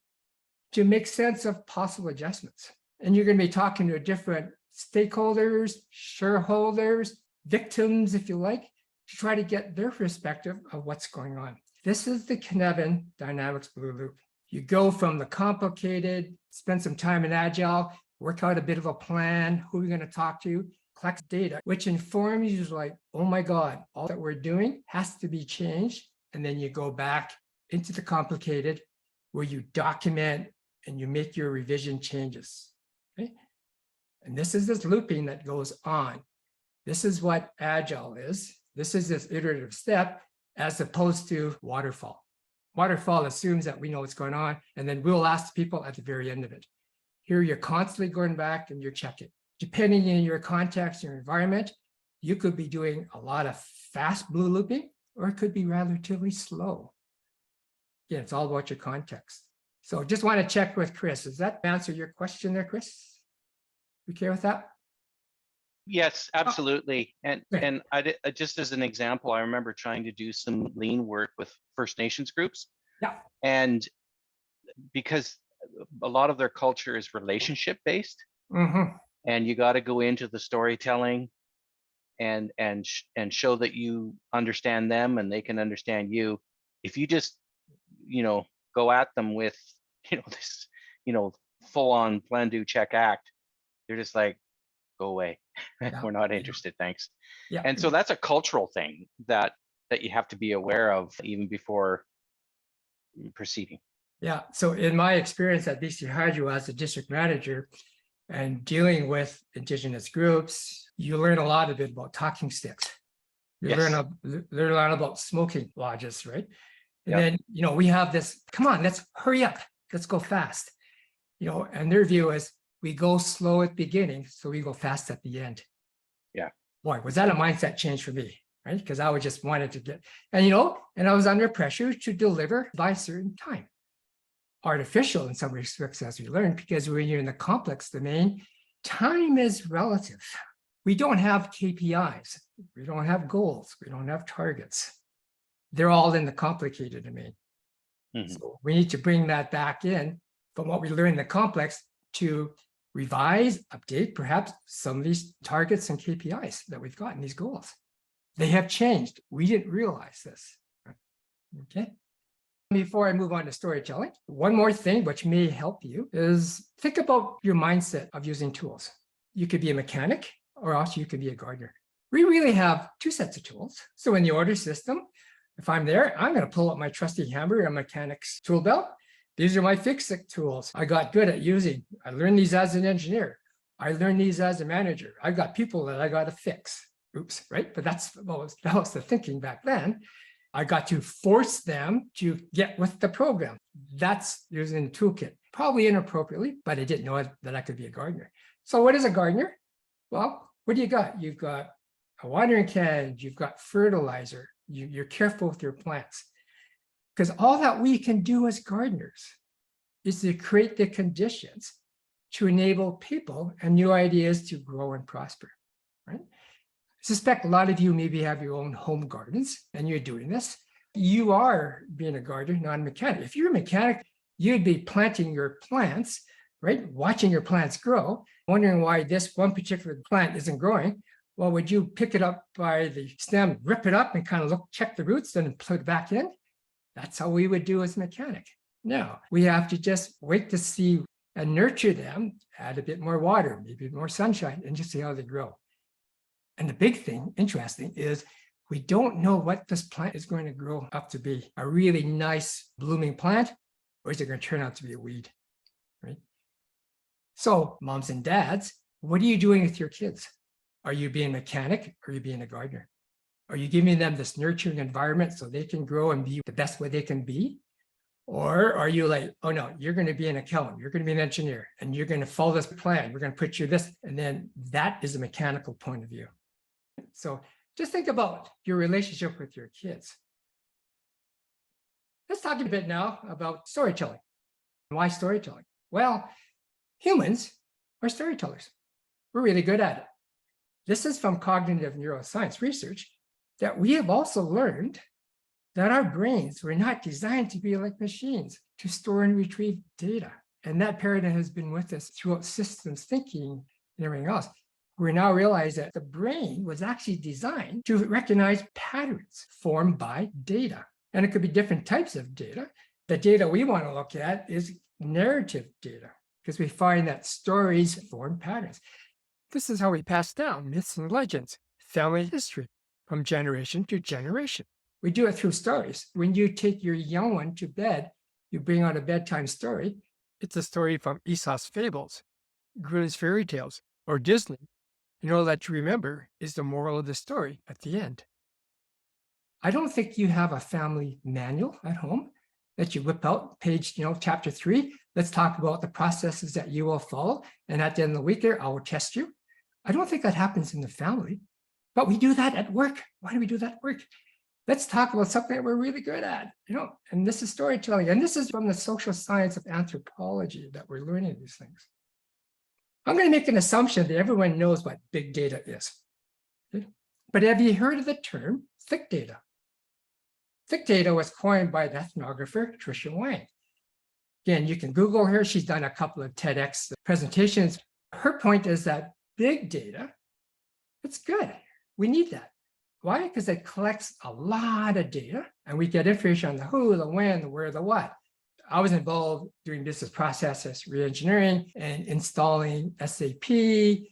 B: to make sense of possible adjustments. And you're going to be talking to different stakeholders, shareholders, victims, if you like, to try to get their perspective of what's going on. This is the Cynefin Dynamics Blue Loop. You go from the complicated, spend some time in Agile, work out a bit of a plan, who you're going to talk to, collect data, which informs you like, oh my God, all that we're doing has to be changed. And then you go back into the complicated where you document and you make your revision changes. Okay? And this is this looping that goes on. This is what Agile is. This is this iterative step as opposed to waterfall. Waterfall assumes that we know what's going on, and then we'll ask people at the very end of it. Here, you're constantly going back and you're checking. Depending on your context, your environment, you could be doing a lot of fast blue looping, or it could be relatively slow. Again, it's all about your context. So just want to check with Chris. Does that answer your question there, Chris? You okay with that?
D: Yes, absolutely. And
B: Okay.
D: and just as an example, I remember trying to do some Lean work with First Nations groups.
B: Yeah.
D: And because a lot of their culture is relationship based,
B: Mm-hmm.
D: and you got to go into the storytelling and show that you understand them and they can understand you. If you just go at them with this full on plan, do, check, act, they're just like, go away.
B: Yeah.
D: We're not interested, thanks.
B: Yeah.
D: And so that's a cultural thing that you have to be aware of even before proceeding.
B: Yeah. So in my experience at BC Hydro as a district manager and dealing with Indigenous groups, you learn a lot of it about talking sticks. You
D: Yes.
B: learn a lot about smoking lodges, right? And
D: Yep.
B: then, we have this, come on, let's hurry up. Let's go fast. And their view is we go slow at the beginning, so we go fast at the end.
D: Yeah.
B: Boy, was that a mindset change for me, right? Because I would just wanted to get, and I was under pressure to deliver by a certain time. Artificial in some respects, as we learned, because when you're in the complex domain, time is relative. We don't have KPIs. We don't have goals. We don't have targets. They're all in the complicated domain.
D: Mhm.
B: So we need to bring that back in from what we learned in the complex to revise, update, perhaps some of these targets and KPIs that we've got in these goals. They have changed. We didn't realize this. Okay. Before I move on to storytelling, one more thing which may help you is think about your mindset of using tools. You could be a mechanic or also you could be a gardener. We really have two sets of tools. So in the order system, if I'm there, I'm going to pull up my trusty hammer and mechanic's tool belt. These are my fix-it tools I got good at using. I learned these as an engineer. I learned these as a manager. I've got people that I got to fix. Oops, right? But that was the thinking back then. I got to force them to get with the program. That's using the toolkit, probably inappropriately, but I didn't know that I could be a gardener. So what is a gardener? Well, what do you got? You've got a watering can, you've got fertilizer, you're careful with your plants. Because all that we can do as gardeners is to create the conditions to enable people and new ideas to grow and prosper, right? suspect a lot of you maybe have your own home gardens and you're doing this. You are being a gardener, not a mechanic. If you're a mechanic, you'd be planting your plants, right? Watching your plants grow, wondering why this one particular plant isn't growing. Well, would you pick it up by the stem, rip it up and kind of look, check the roots, then put it back in? That's how we would do as a mechanic. No, we have to just wait to see and nurture them, add a bit more water, maybe more sunshine, and just see how they grow. And the big thing, interesting, is we don't know what this plant is going to grow up to be. A really nice blooming plant, or is it going to turn out to be a weed, right? So moms and dads, what are you doing with your kids? Are you being a mechanic or are you being a gardener? Are you giving them this nurturing environment so they can grow and be the best way they can be? Or are you like, oh no, you're going to be an accountant, you're going to be an engineer, and you're going to follow this plan, we're going to put you this, and then that is a mechanical point of view. So just think about your relationship with your kids. Let's talk a bit now about storytelling. Why storytelling? Well, humans are storytellers. We're really good at it. This is from cognitive neuroscience research that we have also learned that our brains were not designed to be like machines to store and retrieve data. And that paradigm has been with us throughout systems thinking and everything else. We now realize that the brain was actually designed to recognize patterns formed by data. And it could be different types of data. The data we want to look at is narrative data, because we find that stories form patterns.
C: This is how we pass down myths and legends, family history, from generation to generation.
B: We do it through stories. When you take your young one to bed, you bring out a bedtime story.
C: It's a story from Aesop's fables, Grimm's fairy tales, or Disney. And all that you remember is the moral of the story at the end.
B: I don't think you have a family manual at home that you whip out, page, chapter 3. Let's talk about the processes that you will follow. And at the end of the week there, I will test you. I don't think that happens in the family, but we do that at work. Why do we do that at work? Let's talk about something that we're really good at, and this is storytelling. And this is from the social science of anthropology that we're learning these things. I'm going to make an assumption that everyone knows what big data is. Okay? But have you heard of the term thick data? Thick data was coined by the ethnographer Tricia Wang. Again, you can Google her. She's done a couple of TEDx presentations. Her point is that big data, it's good. We need that. Why? Because it collects a lot of data and we get information on the who, the when, the where, the what. I was involved doing business processes reengineering and installing SAP,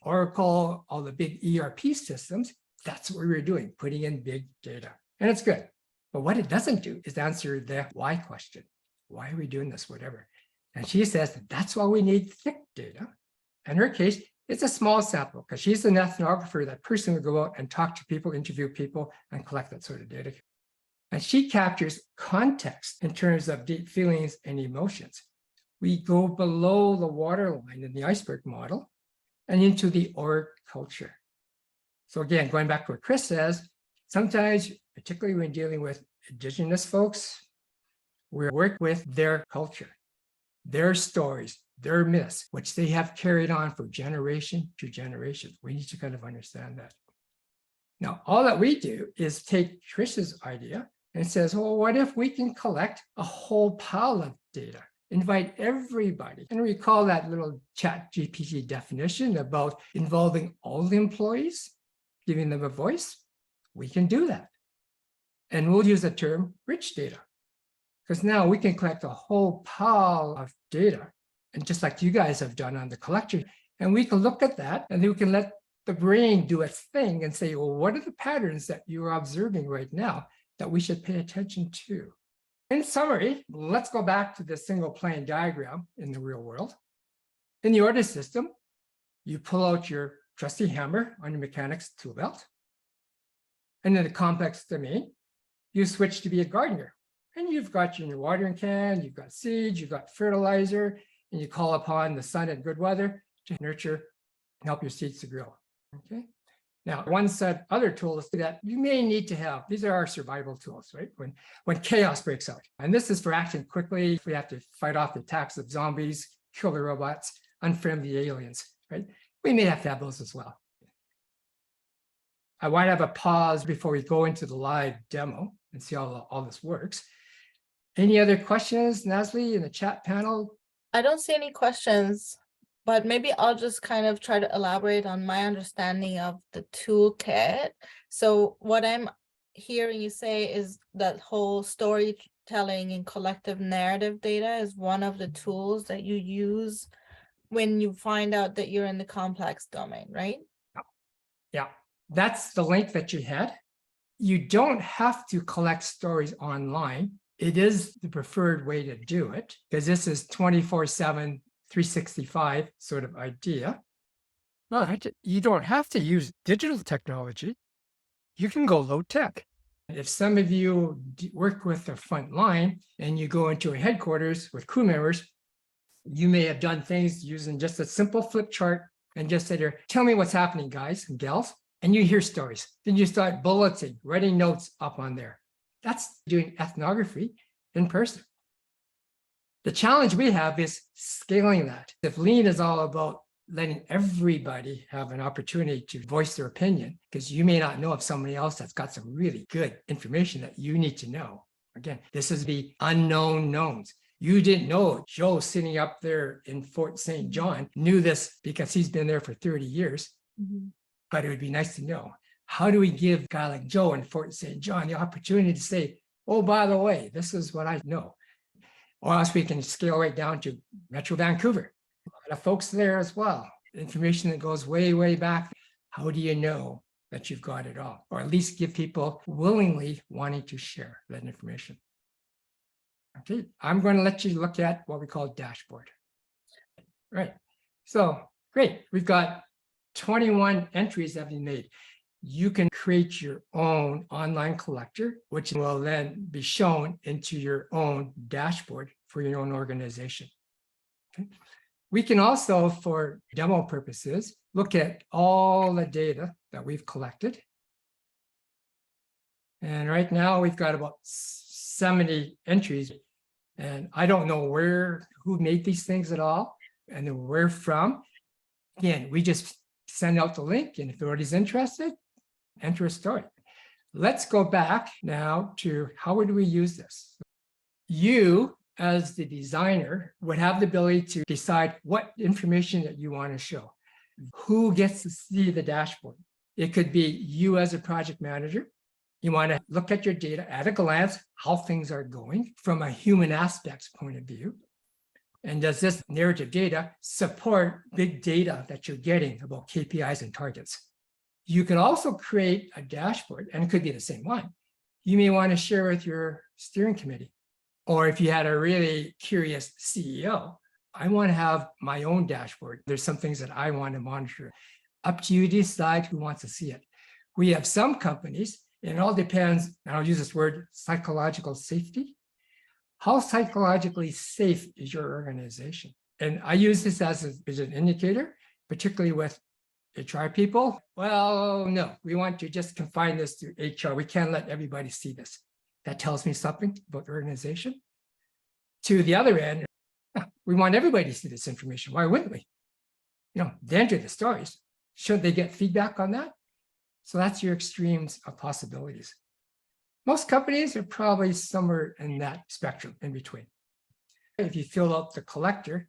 B: Oracle, all the big ERP systems. That's what we were doing, putting in big data. And it's good. But what it doesn't do is answer the why question. Why are we doing this, whatever? And she says that's why we need thick data. In her case, it's a small sample because she's an ethnographer that person would go out and talk to people, interview people, and collect that sort of data. And she captures context in terms of deep feelings and emotions. We go below the waterline in the iceberg model and into the org culture. So again, going back to what Chris says, sometimes, particularly when dealing with Indigenous folks, we work with their culture, their stories, their myths, which they have carried on for generation to generation. We need to kind of understand that. Now, all that we do is take Trish's idea and says, well, what if we can collect a whole pile of data, invite everybody, and recall that little ChatGPT definition about involving all the employees, giving them a voice? We can do that. And we'll use the term rich data, because now we can collect a whole pile of data, and just like you guys have done on the collector, and we can look at that and then we can let the brain do its thing and say, well, what are the patterns that you are observing right now that we should pay attention to? In summary, let's go back to the single plane diagram in the real world. In the order system, you pull out your trusty hammer on your mechanics tool belt. And in the complex domain, you switch to be a gardener. And you've got your watering can, you've got seeds, you've got fertilizer, and you call upon the sun and good weather to nurture and help your seeds to grow. Okay. Now, one set other tools that you may need to have. These are our survival tools, right? When chaos breaks out. And this is for acting quickly. If we have to fight off the attacks of zombies, killer robots, unfriendly aliens, right? We may have to have those as well. I want to have a pause before we go into the live demo and see how all this works. Any other questions, Nasli, in the chat panel?
A: I don't see any questions, but maybe I'll just kind of try to elaborate on my understanding of the toolkit. So what I'm hearing you say is that whole storytelling and collective narrative data is one of the tools that you use when you find out that you're in the complex domain, right?
B: Yeah, that's the link that you had. You don't have to collect stories online. It is the preferred way to do it because this is 24/7, 365 sort of idea.
C: No, you don't have to use digital technology. You can go low tech.
B: If some of you work with the front line and you go into a headquarters with crew members, you may have done things using just a simple flip chart and just say there, tell me what's happening, guys and gals. And you hear stories. Then you start bulleting, writing notes up on there. That's doing ethnography in person. The challenge we have is scaling that. If Lean is all about letting everybody have an opportunity to voice their opinion, because you may not know of somebody else that's got some really good information that you need to know. Again, this is the unknown knowns. You didn't know Joe sitting up there in Fort St. John knew this because he's been there for 30 years. But it would be nice to know. How do we give a guy like Joe in Fort St. John the opportunity to say, oh, by the way, this is what I know. Or else we can scale right down to Metro Vancouver. A lot of folks there as well. Information that goes way, way back. How do you know that you've got it all? Or at least give people willingly wanting to share that information. Okay, I'm going to let you look at what we call dashboard. Right. So great. We've got 21 entries that have been made. You can create your own online collector, which will then be shown into your own dashboard for your own organization. Okay. We can also, for demo purposes, look at all the data that we've collected. And right now we've got about 70 entries. And I don't know who made these things at all and where from. Again, we just send out the link, and if anybody's interested, enter a story. Let's go back now to how would we use this? You, as the designer, would have the ability to decide what information that you want to show. Who gets to see the dashboard? It could be you as a project manager. You want to look at your data at a glance, how things are going from a human aspects point of view. And does this narrative data support big data that you're getting about KPIs and targets? You could also create a dashboard, and it could be the same one. You may want to share with your steering committee. Or if you had a really curious CEO, I want to have my own dashboard. There's some things that I want to monitor. Up to you to decide who wants to see it. We have some companies, and it all depends, and I'll use this word, psychological safety. How psychologically safe is your organization? And I use this as an indicator, particularly with HR people. Well, no, we want to just confine this to HR. We can't let everybody see this. That tells me something about the organization. To the other end, we want everybody to see this information. Why wouldn't we? They enter the stories. Shouldn't they get feedback on that? So that's your extremes of possibilities. Most companies are probably somewhere in that spectrum in between. If you fill out the collector,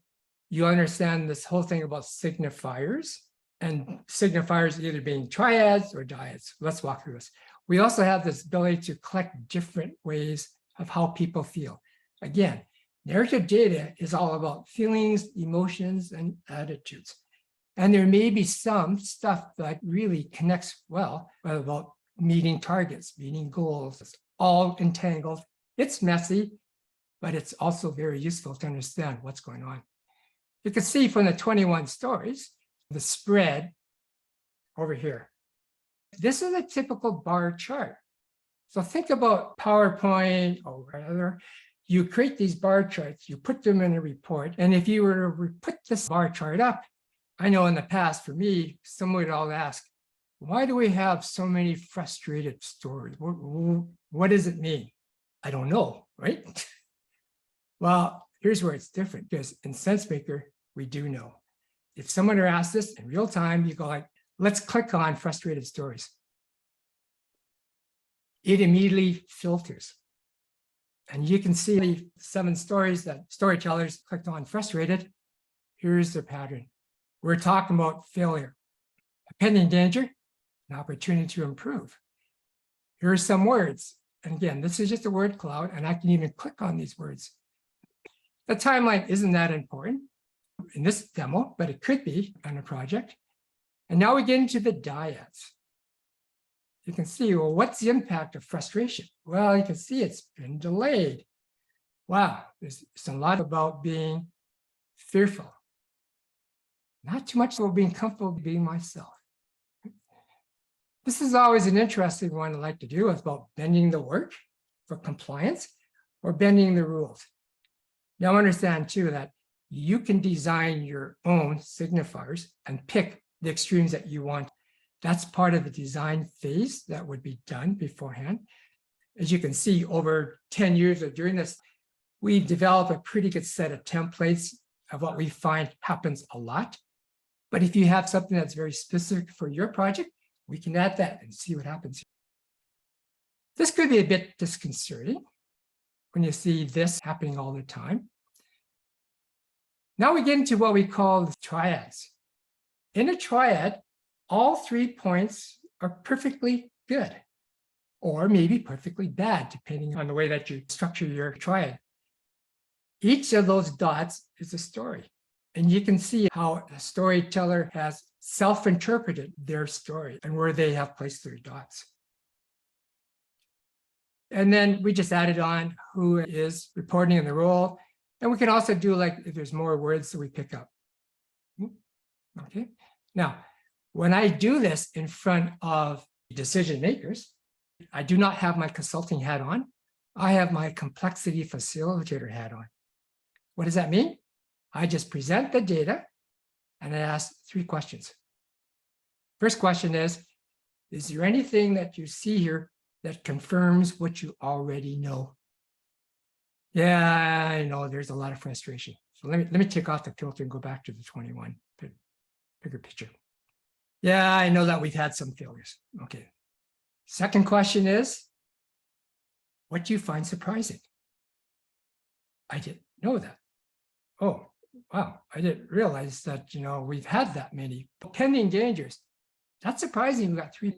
B: you understand this whole thing about signifiers, and signifiers either being triads or dyads. Let's walk through this. We also have this ability to collect different ways of how people feel. Again, narrative data is all about feelings, emotions, and attitudes. And there may be some stuff that really connects well about meeting targets, meeting goals. It's all entangled. It's messy, but it's also very useful to understand what's going on. You can see from the 21 stories, the spread over here. This is a typical bar chart. So think about PowerPoint or whatever. You create these bar charts, you put them in a report. And if you were to put this bar chart up, I know in the past, for me, someone would all ask, why do we have so many frustrated stories? What does it mean? I don't know, right? Well, here's where it's different, because in SenseMaker, we do know. If someone are asked this in real time, you go like, let's click on frustrated stories. it immediately filters. And you can see the 7 stories that storytellers clicked on frustrated. Here's the pattern. We're talking about failure, a pending danger, an opportunity to improve. Here are some words. And again, this is just a word cloud, and I can even click on these words. The timeline isn't that important in this demo, but it could be on a project. And now we get into the dyads. You can see, well, what's the impact of frustration? Well, you can see it's been delayed. Wow, there's a lot about being fearful. Not too much about being comfortable being myself. This is always an interesting one I like to do. It's about bending the work for compliance or bending the rules. Now understand too that you can design your own signifiers and pick the extremes that you want. That's part of the design phase that would be done beforehand. As you can see, over 10 years of doing this, we developed a pretty good set of templates of what we find happens a lot. But if you have something that's very specific for your project, we can add that and see what happens. This could be a bit disconcerting when you see this happening all the time. Now we get into what we call the triads. In a triad, all 3 points are perfectly good, or maybe perfectly bad, depending on the way that you structure your triad. Each of those dots is a story. And you can see how the storyteller has self-interpreted their story and where they have placed their dots. And then we just added on who is reporting in the role. And we can also do like if there's more words that we pick up. Okay. Now, when I do this in front of decision makers, I do not have my consulting hat on. I have my complexity facilitator hat on. What does that mean? I just present the data and I ask 3 questions. First question is there anything that you see here that confirms what you already know? Yeah, I know there's a lot of frustration. So let me take off the filter and go back to the 21, bigger picture. Yeah, I know that we've had some failures. Okay. Second question is, what do you find surprising? I didn't know that. Oh, wow, I didn't realize that, we've had that many pending dangers. That's surprising. We got 3.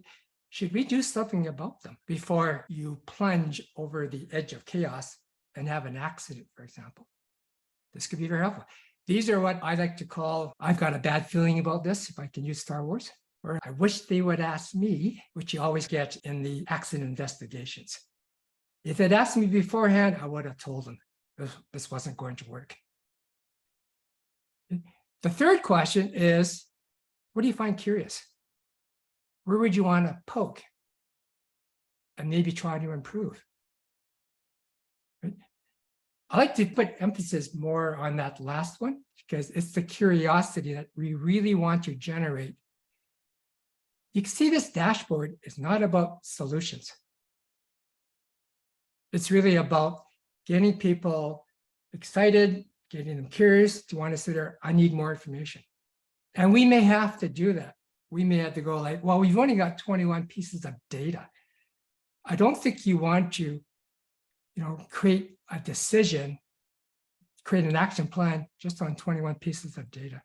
B: Should we do something about them before you plunge over the edge of chaos and have an accident, for example? This could be very helpful. These are what I like to call, I've got a bad feeling about this, if I can use Star Wars, or I wish they would ask me, which you always get in the accident investigations. If they'd asked me beforehand, I would have told them this wasn't going to work. The third question is, what do you find curious? Where would you want to poke and maybe try to improve? Right? I like to put emphasis more on that last one because it's the curiosity that we really want to generate. You can see this dashboard is not about solutions. It's really about getting people excited, getting them curious to want to say, I need more information. And we may have to do that. We may have to go like, well, we've only got 21 pieces of data. I don't think you want to, create a decision, create an action plan just on 21 pieces of data.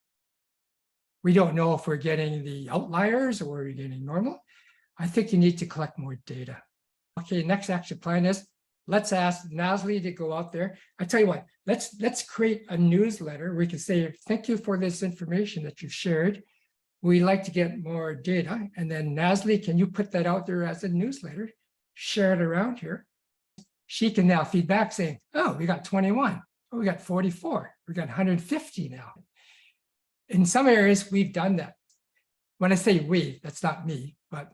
B: We don't know if we're getting the outliers or we're getting normal. I think you need to collect more data. Okay, next action plan is, let's ask Nasli to go out there. I tell you what, let's create a newsletter. We can say, thank you for this information that you've shared. We'd like to get more data. And then Nasli, can you put that out there as a newsletter? Share it around here. She can now feed back saying, oh, we got 21. Oh, we got 44. We got 150 now. In some areas, we've done that. When I say we, that's not me, but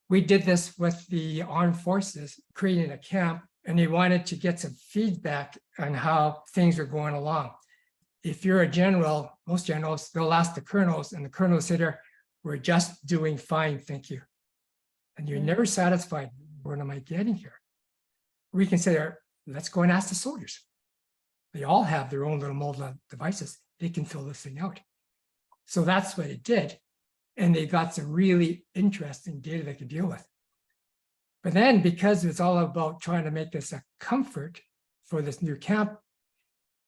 B: we did this with the armed forces, creating a camp, and they wanted to get some feedback on how things are going along. If you're a general, most generals, they'll ask the colonels, and the colonels say there, we're just doing fine, thank you. And you're never satisfied. What am I getting here? We can say, let's go and ask the soldiers. They all have their own little mobile devices. They can fill this thing out. So that's what it did. And they got some really interesting data they could deal with. But then because it's all about trying to make this a comfort for this new camp,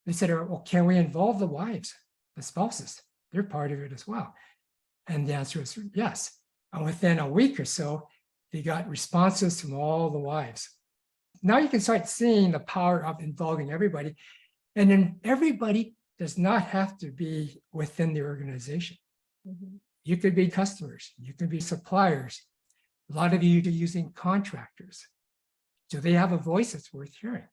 B: they said, well, can we involve the wives, the spouses? They're part of it as well. And the answer is yes. And within a week or so, they got responses from all the wives. Now you can start seeing the power of involving everybody. And then everybody does not have to be within the organization.
A: Mhm.
B: You could be customers, you could be suppliers. A lot of you are using contractors. Do they have a voice that's worth hearing?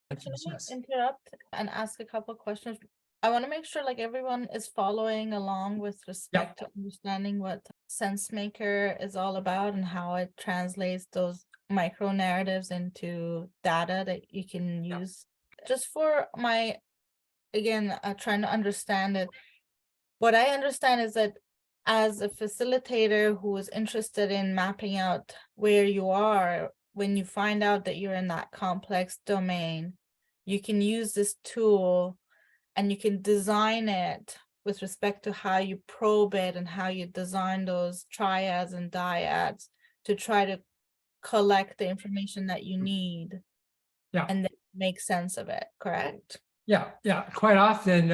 A: Can I
B: Yes.
A: interrupt and ask a couple questions? I want to make sure like everyone is following along with respect to understanding what SenseMaker is all about and how it translates those micro narratives into data that you can
B: Yeah.
A: use. Just for my, again, trying to understand it. What I understand is that as a facilitator who is interested in mapping out where you are, when you find out that you're in that complex domain, you can use this tool and you can design it with respect to how you probe it and how you design those triads and dyads to try to collect the information that you need.
B: Yeah.
A: And then make sense of it, correct?
B: Yeah. Quite often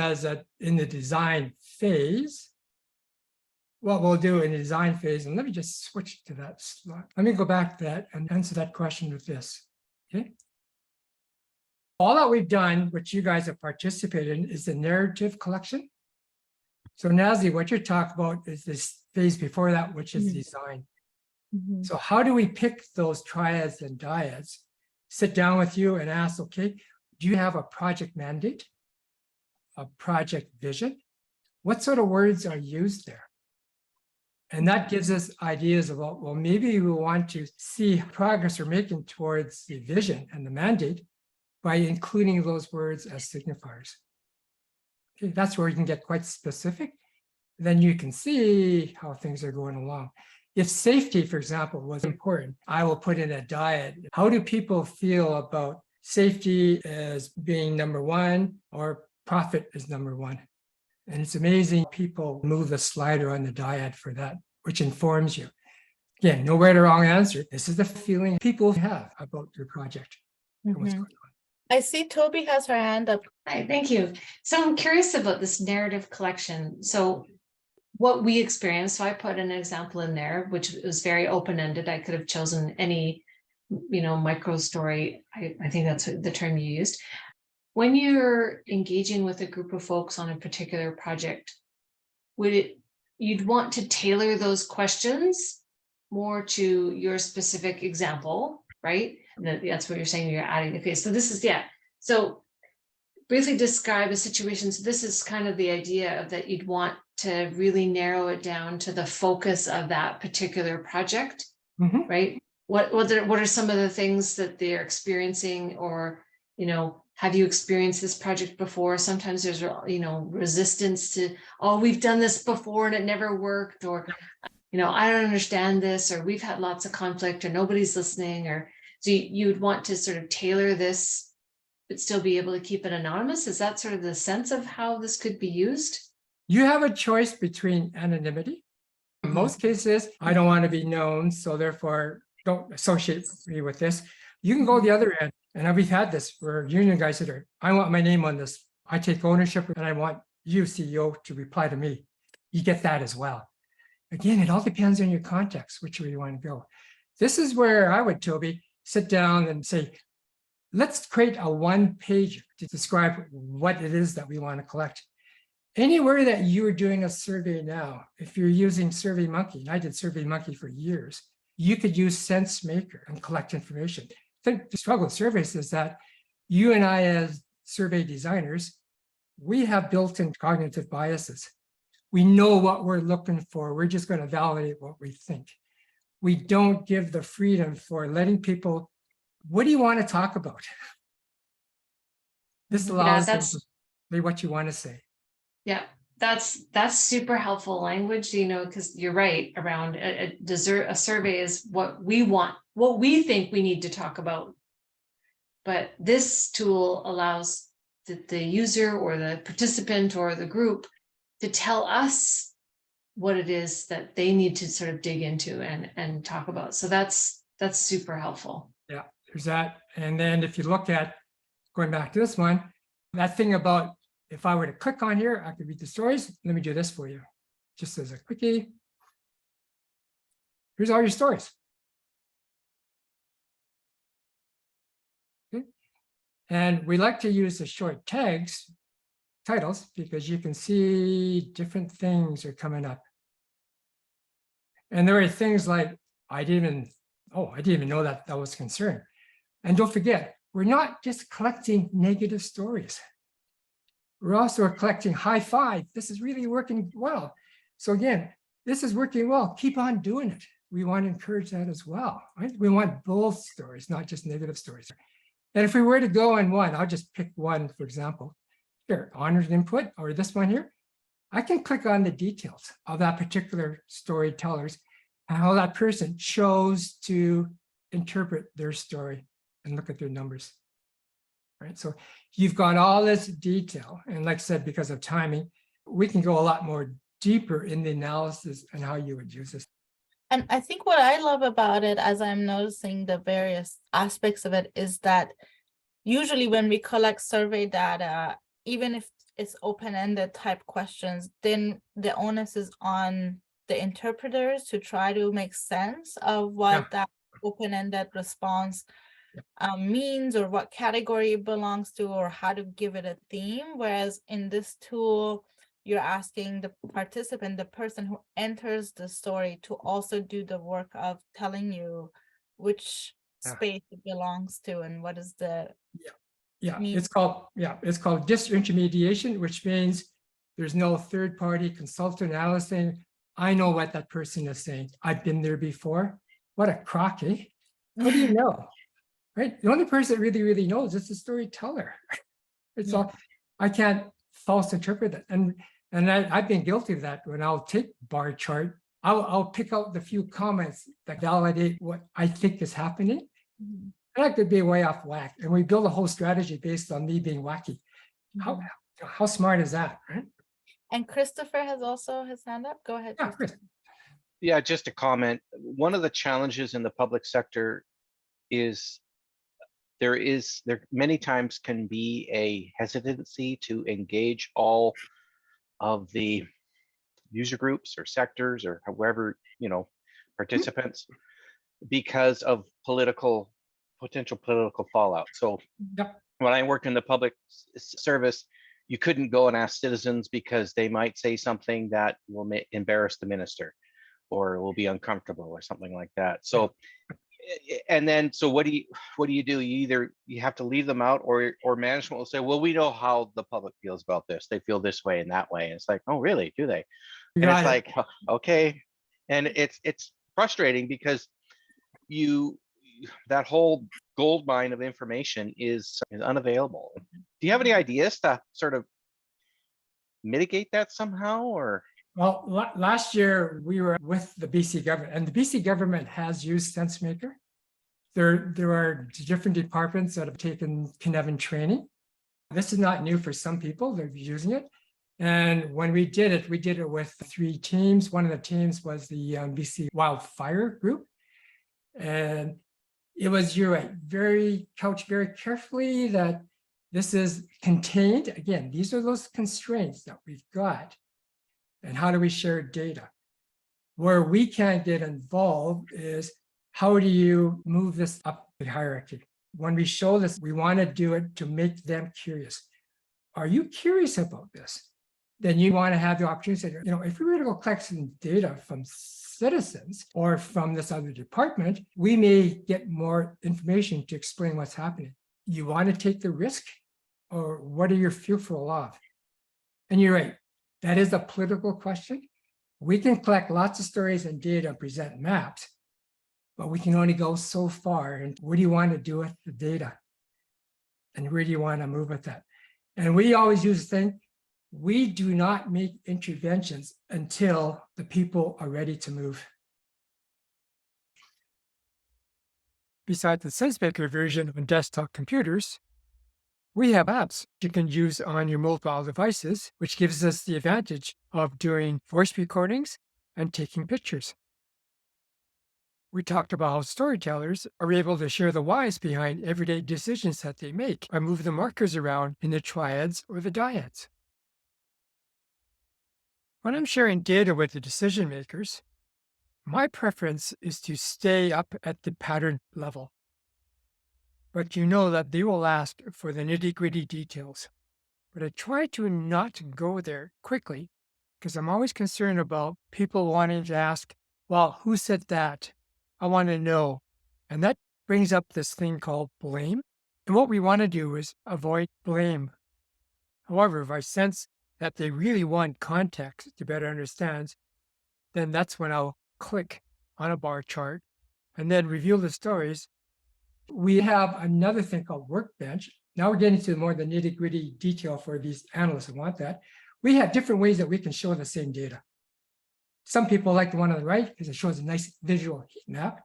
B: in the design phase, what we'll do in the design phase, and let me just switch to that slide. Let me go back to that and answer that question with this, okay? All that we've done, which you guys have participated in, is the narrative collection. So Nazli, what you're talking about is this phase before that, which is design. So how do we pick those triads and dyads? Sit down with you and ask, okay, do you have a project mandate, a project vision? What sort of words are used there? And that gives us ideas about, well, maybe we want to see progress we're making towards the vision and the mandate by including those words as signifiers. Okay, that's where you can get quite specific. Then you can see how things are going along. If safety, for example, was important, I will put in a dyad. How do people feel about safety as being number one or profit is number one? And it's amazing people move the slider on the dyad for that, which informs you. Again, no right or wrong answer. This is the feeling people have about your project and what's going on.
A: I see Toby has her hand up.
E: Hi, thank you. So I'm curious about this narrative collection. So what we experienced, so I put an example in there, which was very open-ended. I could have chosen any, micro story. I think that's the term you used. When you're engaging with a group of folks on a particular project, you'd want to tailor those questions more to your specific example, right? That's what you're saying, you're adding the phase. So this is, So briefly describe a situation. So this is kind of the idea of that you'd want to really narrow it down to the focus of that particular project, right? What are some of the things that they're experiencing, or, have you experienced this project before? Sometimes there's, resistance to, oh, we've done this before and it never worked, or, I don't understand this, or we've had lots of conflict, or nobody's listening, or so you would want to sort of tailor this, but still be able to keep it anonymous. Is that sort of the sense of how this could be used?
B: You have a choice between anonymity. In most cases, I don't want to be known, so therefore don't associate me with this. You can go the other end. And we've had this where union guys said, I want my name on this. I take ownership and I want you, CEO, to reply to me. You get that as well. Again, it all depends on your context, which way you want to go. This is where I would, Toby, sit down and say, let's create a one-page to describe what it is that we want to collect. Anywhere that you are doing a survey now, if you're using SurveyMonkey, and I did SurveyMonkey for years, you could use SenseMaker and collect information. The struggle with surveys is that you and I, as survey designers, we have built-in cognitive biases. We know what we're looking for. We're just going to validate what we think. We don't give the freedom for letting people, what do you want to talk about? This allows them to say what you want to say.
E: Yeah, that's super helpful language, because you're right around a survey is what we want, what we think we need to talk about. But this tool allows the user or the participant or the group to tell us what it is that they need to sort of dig into and talk about. So that's That's super helpful.
B: Yeah, there's that. And then if you look at, going back to this one, that thing about if I were to click on here, I could read the stories. Let me do this for you. Just as a quickie. Here's all your stories. Okay. And we like to use the short tags, titles, because you can see different things are coming up. And there are things like, I didn't even know that was concerned. And don't forget, we're not just collecting negative stories. We're also collecting high five. This is really working well. So again, this is working well. Keep on doing it. We want to encourage that as well, right? We want both stories, not just negative stories. And if we were to go on one, I'll just pick one, for example. Here, honored input, or this one here. I can click on the details of that particular storytellers and how that person chose to interpret their story and look at their numbers. Right. So you've got all this detail. And like I said, because of timing, we can go a lot more deeper in the analysis and how you would use this.
A: And I think what I love about it, as I'm noticing the various aspects of it, is that usually when we collect survey data, even if it's open-ended type questions, then the onus is on the interpreters to try to make sense of what that open-ended response means, or what category it belongs to, or how to give it a theme. Whereas in this tool, you're asking the participant, the person who enters the story, to also do the work of telling you which space it belongs to and what is the
B: it's called disintermediation, which means there's no third-party consultant analyzing. I know what that person is saying. I've been there before. What a crock, eh? How do you know? Right? The only person that really knows is the storyteller. It's all, I can't false interpret it. And I've been guilty of that. When I'll take bar chart, I'll pick out the few comments that validate what I think is happening. And that could be way off whack. And we build a whole strategy based on me being wacky. How smart is that, right?
A: And Christopher has also his hand up. Go ahead.
B: Yeah, Chris.
D: Yeah, just a comment. One of the challenges in the public sector is there many times can be a hesitancy to engage all of the user groups or sectors or however, participants, because of potential political fallout. So when I worked in the public service, you couldn't go and ask citizens because they might say something that will embarrass the minister or will be uncomfortable or something like that. So so what do you do? You have to leave them out, or management will say, well, we know how the public feels about this. They feel this way and that way. And it's like, oh, really? Do they? And it's like, okay. And it's frustrating because that whole gold mine of information is unavailable. Do you have any ideas to sort of mitigate that somehow, or?
B: Well, last year we were with the BC government, and the BC government has used SenseMaker. There are different departments that have taken Cynefin training. This is not new for some people. They're using it. And when we did it with 3 teams. One of the teams was the BC Wildfire Group. And it was, you're right, couched very carefully that this is contained. Again, these are those constraints that we've got. And how do we share data? Where we can't get involved is, how do you move this up the hierarchy? When we show this, we want to do it to make them curious. Are you curious about this? Then you want to have the opportunity to say, if we were to go collect some data from citizens or from this other department, we may get more information to explain what's happening. You want to take the risk, or what are you fearful of? And you're right. That is a political question. We can collect lots of stories and data and present maps, but we can only go so far. And what do you want to do with the data? And where do you want to move with that? And we always use the thing, we do not make interventions until the people are ready to move.
C: Besides the SenseMaker version on desktop computers, we have apps you can use on your mobile devices, which gives us the advantage of doing voice recordings and taking pictures. we talked about how storytellers are able to share the whys behind everyday decisions that they make by moving the markers around in the triads or the dyads. When I'm sharing data with the decision makers, my preference is to stay up at the pattern level. But you know that they will ask for the nitty-gritty details. But I try to not go there quickly because I'm always concerned about people wanting to ask, well, who said that? I want to know. And that brings up this thing called blame. And what we want to do is avoid blame. However, if I sense that they really want context to better understand, then that's when I'll click on a bar chart and then reveal the stories.
B: We have another thing called workbench. Now we're getting to more of the nitty-gritty detail for these analysts who want that. We have different ways that we can show the same data. Some people like the one on the right because it shows a nice visual heat map.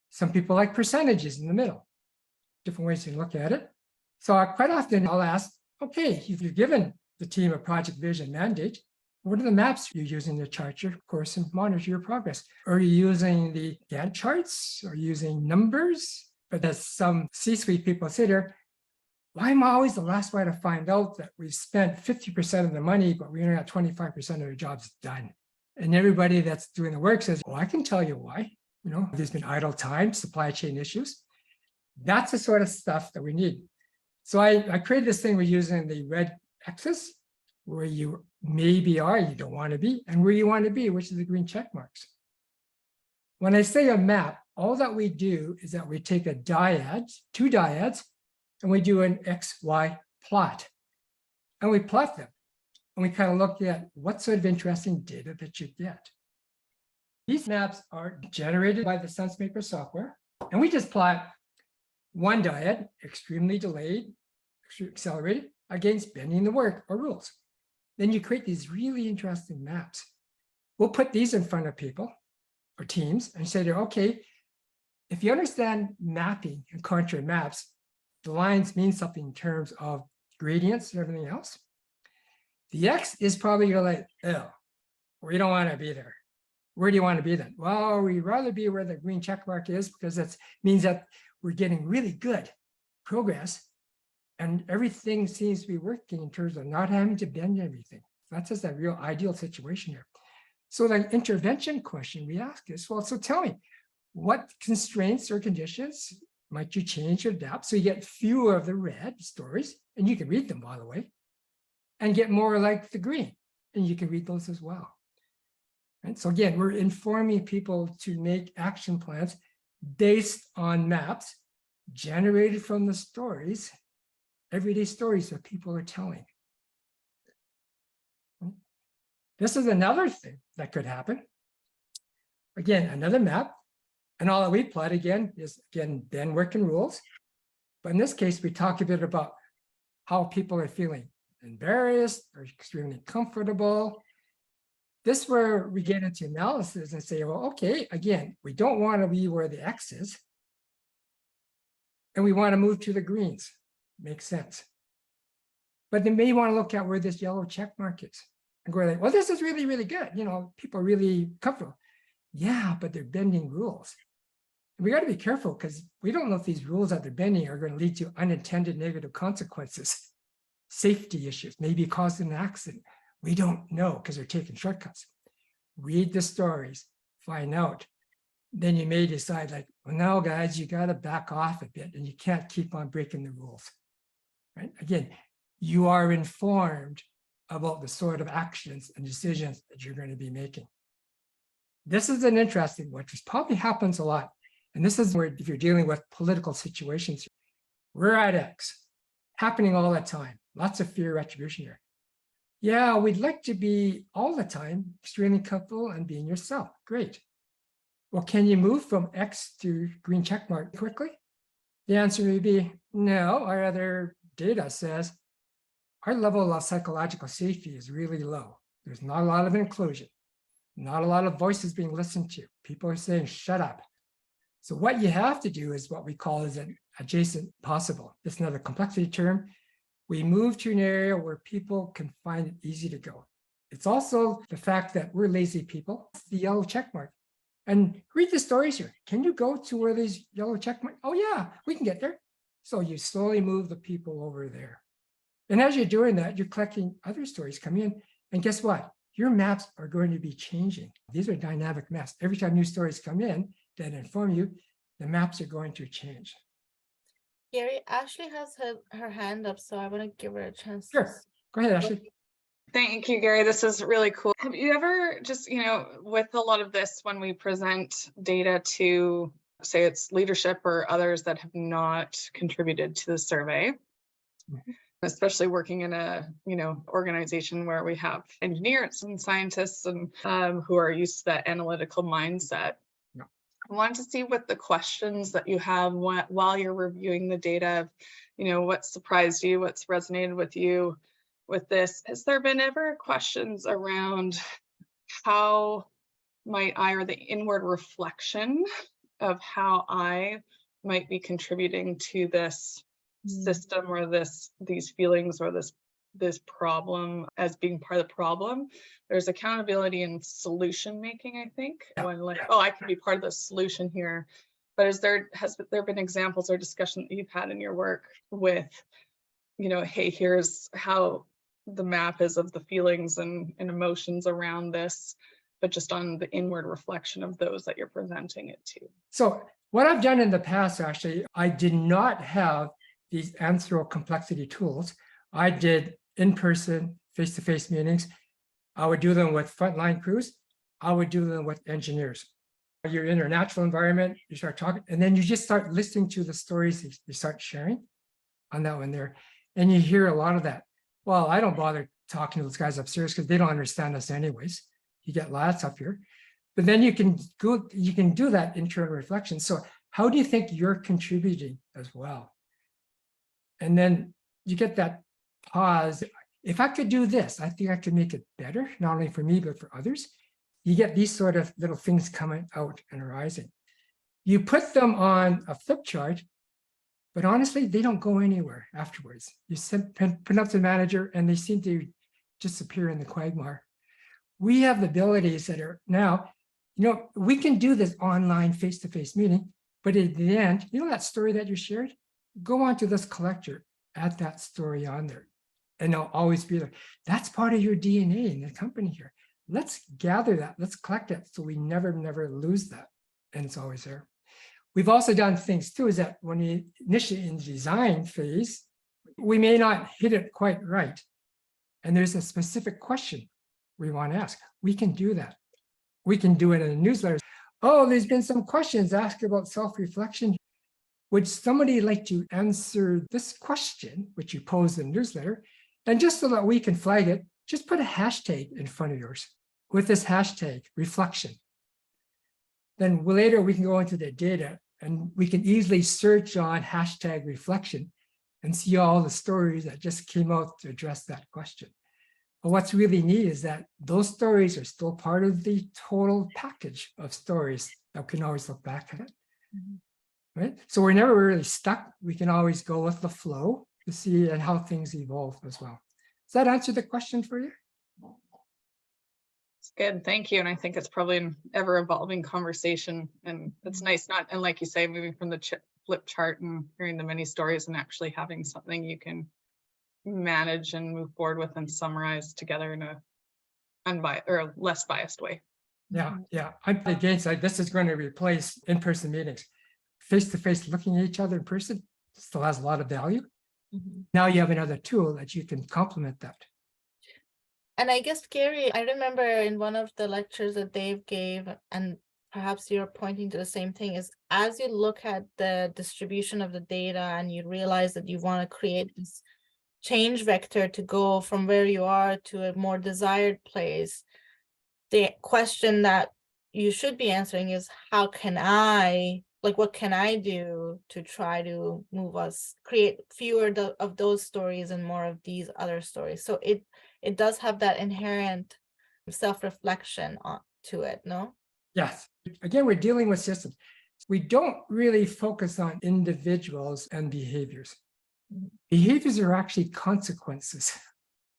B: Some people like percentages in the middle. Different ways to look at it. So quite often I'll ask, okay, if you've given the team a project vision mandate, what are the maps you're using to chart your course and monitor your progress? Are you using the Gantt charts? Are you using numbers? But as some C-suite people sit here, why am I always the last one to find out that we spent 50% of the money, but we only got 25% of the jobs done? And everybody that's doing the work says, well, I can tell you why. There's been idle time, supply chain issues. That's the sort of stuff that we need. So I created this thing we're using the red X's, where you maybe are, you don't want to be, and where you want to be, which is the green check marks. When I say a map, all that we do is that we take a dyad, two dyads, and we do an XY plot. And we plot them. And we kind of look at what sort of interesting data that you get. These maps are generated by the SenseMaker software. And we just plot one dyad, extremely delayed, accelerated, against bending the work or rules. Then you create these really interesting maps. We'll put these in front of people or teams and say to them, okay, if you understand mapping and contour maps, the lines mean something in terms of gradients and everything else. The X is probably you're like, oh, we don't want to be there. Where do you want to be then? Well, we'd rather be where the green check mark is because that means that we're getting really good progress and everything seems to be working in terms of not having to bend everything. That's just a real ideal situation here. So the intervention question we ask is, well, so tell me, what constraints or conditions might you change or adapt so you get fewer of the red stories, and you can read them, by the way, and get more like the green, and you can read those as well. And so again, we're informing people to make action plans based on maps generated from the stories, everyday stories that people are telling. This is another thing that could happen. Again, another map. And all that we plot again is, then working rules. But in this case, we talk a bit about how people are feeling embarrassed or extremely comfortable. This is where we get into analysis and say, well, okay, again, we don't want to be where the X is. And we want to move to the greens. Makes sense. But they may want to look at where this yellow check mark is. And go like, well, this is really, really good. People are really comfortable. Yeah, but they're bending rules. And we got to be careful because we don't know if these rules that they're bending are going to lead to unintended negative consequences, safety issues, maybe causing an accident. We don't know because they're taking shortcuts. Read the stories, find out. Then you may decide like, well, no, guys, you got to back off a bit and you can't keep on breaking the rules. Right? Again, you are informed about the sort of actions and decisions that you're going to be making. This is an interesting one, which probably happens a lot. And this is where, if you're dealing with political situations, we're at X, happening all the time. Lots of fear retribution here. Yeah, we'd like to be all the time extremely comfortable and being yourself. Great. Well, can you move from X to green check mark quickly? The answer may be no. Our other data says our level of psychological safety is really low. There's not a lot of inclusion. Not a lot of voices being listened to. People are saying, shut up. So what you have to do is what we call is an adjacent possible. It's another complexity term. We move to an area where people can find it easy to go. It's also the fact that we're lazy people. It's the yellow check mark. And read the stories here. Can you go to where these yellow check marks? Oh yeah, we can get there. So you slowly move the people over there. And as you're doing that, you're collecting other stories come in. And guess what? Your maps are going to be changing. These are dynamic maps. Every time new stories come in that inform you, the maps are going to change.
A: Gary, Ashley has her hand up, so I want to give her a chance.
B: Sure. Go ahead, Ashley.
F: Thank you, Gary. This is really cool. Have you ever just, with a lot of this, when we present data to, say it's leadership or others that have not contributed to the survey, especially working in a, organization where we have engineers and scientists and who are used to that analytical mindset. I wanted to see what the questions that you have while you're reviewing the data, what surprised you, what's resonated with you with this. Has there been ever questions around how might I, or the inward reflection of how I might be contributing to this system or these feelings or this problem as being part of the problem? There's accountability and solution making, I think. When I can be part of the solution here. But has there been examples or discussion that you've had in your work with, hey, here's how the map is of the feelings and emotions around this, but just on the inward reflection of those that you're presenting it to?
B: So what I've done in the past, actually, I did not have these anthro complexity tools. I did in-person, face-to-face meetings. I would do them with frontline crews. I would do them with engineers. You're in a natural environment, you start talking, and then you just start listening to the stories you start sharing on that one there. And you hear a lot of that. Well, I don't bother talking to those guys upstairs because they don't understand us anyways. You get lots up here. But then you can do that internal reflection. So how do you think you're contributing as well? And then you get that pause. If I could do this, I think I could make it better, not only for me, but for others. You get these sort of little things coming out and arising. You put them on a flip chart, but honestly, they don't go anywhere afterwards. You put up to the manager and they seem to disappear in the quagmire. We have the abilities that are now, we can do this online face-to-face meeting, but at the end, that story that you shared, go on to this collector, add that story on there, and it'll always be there. That's part of your DNA in the company here. Let's gather that, let's collect it so we never lose that, and it's always there. We've also done things too, is that when we initially in the design phase, we may not hit it quite right, and there's a specific question we want to ask. We can do that. We can do it in a newsletter. Oh, there's been some questions asked about self-reflection. Would somebody like to answer this question, which you pose in the newsletter? And just so that we can flag it, just put a hashtag in front of yours with this hashtag, reflection. Then later we can go into the data and we can easily search on hashtag reflection and see all the stories that just came out to address that question. But what's really neat is that those stories are still part of the total package of stories that we can always look back at it. Right? So we're never really stuck. We can always go with the flow to see and how things evolve as well. Does that answer the question for you?
F: It's good, thank you. And I think it's probably an ever-evolving conversation, and it's nice and like you say, moving from the flip chart and hearing the many stories and actually having something you can manage and move forward with and summarize together in a unbiased or less biased way.
B: Yeah. I'm against this is going to replace in-person meetings. Face-to-face looking at each other in person still has a lot of value. Now you have another tool that you can complement that.
A: And I guess, Gary, I remember in one of the lectures that Dave gave, and perhaps you're pointing to the same thing, is as you look at the distribution of the data and you realize that you want to create this change vector to go from where you are to a more desired place, the question that you should be answering is, how can I, what can I do to try to move us, create fewer of those stories and more of these other stories? So it does have that inherent self-reflection to it, no?
B: Yes. Again, we're dealing with systems. We don't really focus on individuals and behaviors. Behaviors are actually consequences,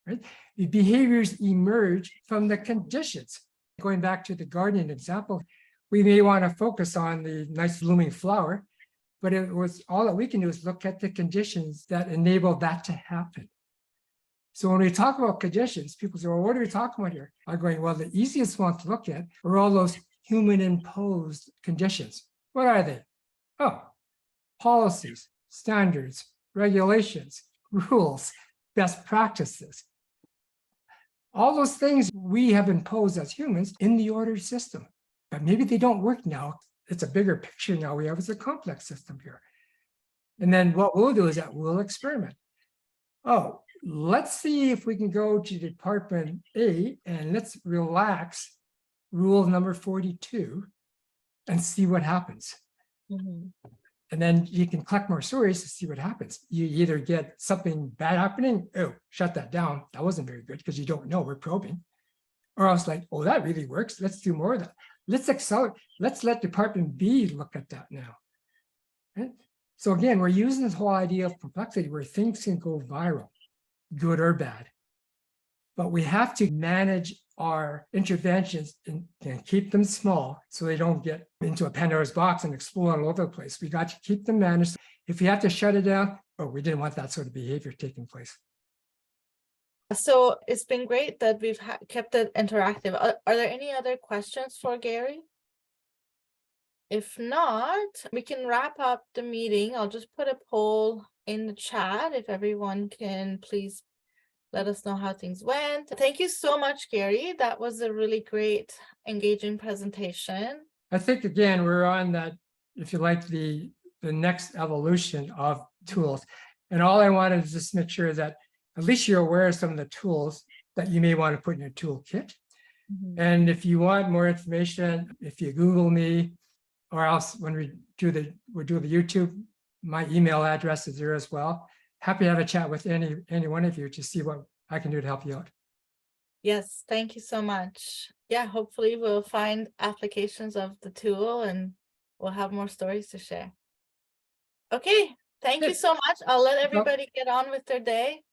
B: right? The behaviors emerge from the conditions. Going back to the gardening example, we may want to focus on the nice blooming flower, but it was all that we can do is look at the conditions that enable that to happen. So when we talk about conditions, people say, well, what are we talking about here? I'm going, well, the easiest one to look at are all those human imposed conditions. What are they? Oh, policies, standards, regulations, rules, best practices. All those things we have imposed as humans in the ordered system, but maybe they don't work now. It's a bigger picture now. We have a complex system here. And then what we'll do is that we'll experiment. Oh, let's see if we can go to Department A and let's relax rule number 42 and see what happens.
A: Mhm.
B: And then you can collect more stories to see what happens. You either get something bad happening, oh, shut that down. That wasn't very good because you don't know, we're probing. Or else like, oh, that really works. Let's do more of that. Let's accelerate. Let's let Department B look at that now. Right? So again, we're using this whole idea of complexity where things can go viral, good or bad. But we have to manage our interventions and keep them small so they don't get into a Pandora's box and explode all over the place. We got to keep them managed. If we have to shut it down, oh, we didn't want that sort of behavior taking place.
A: So it's been great that we've kept it interactive. Are there any other questions for Gary? If not, we can wrap up the meeting. I'll just put a poll in the chat if everyone can please let us know how things went. Thank you so much, Gary. That was a really great, engaging presentation.
B: I think, again, we're on that, if you like, the next evolution of tools. And all I wanted to just make sure that at least you're aware of some of the tools that you may want to put in your toolkit.
A: Mhm.
B: And if you want more information, if you Google me, or else when we do the YouTube, my email address is there as well. Happy to have a chat with any one of you to see what I can do to help you out.
A: Yes, thank you so much. Yeah, hopefully we'll find applications of the tool and we'll have more stories to share. Okay, thank you
B: Good.
A: so much. I'll let
B: Well-
A: everybody get on with their day.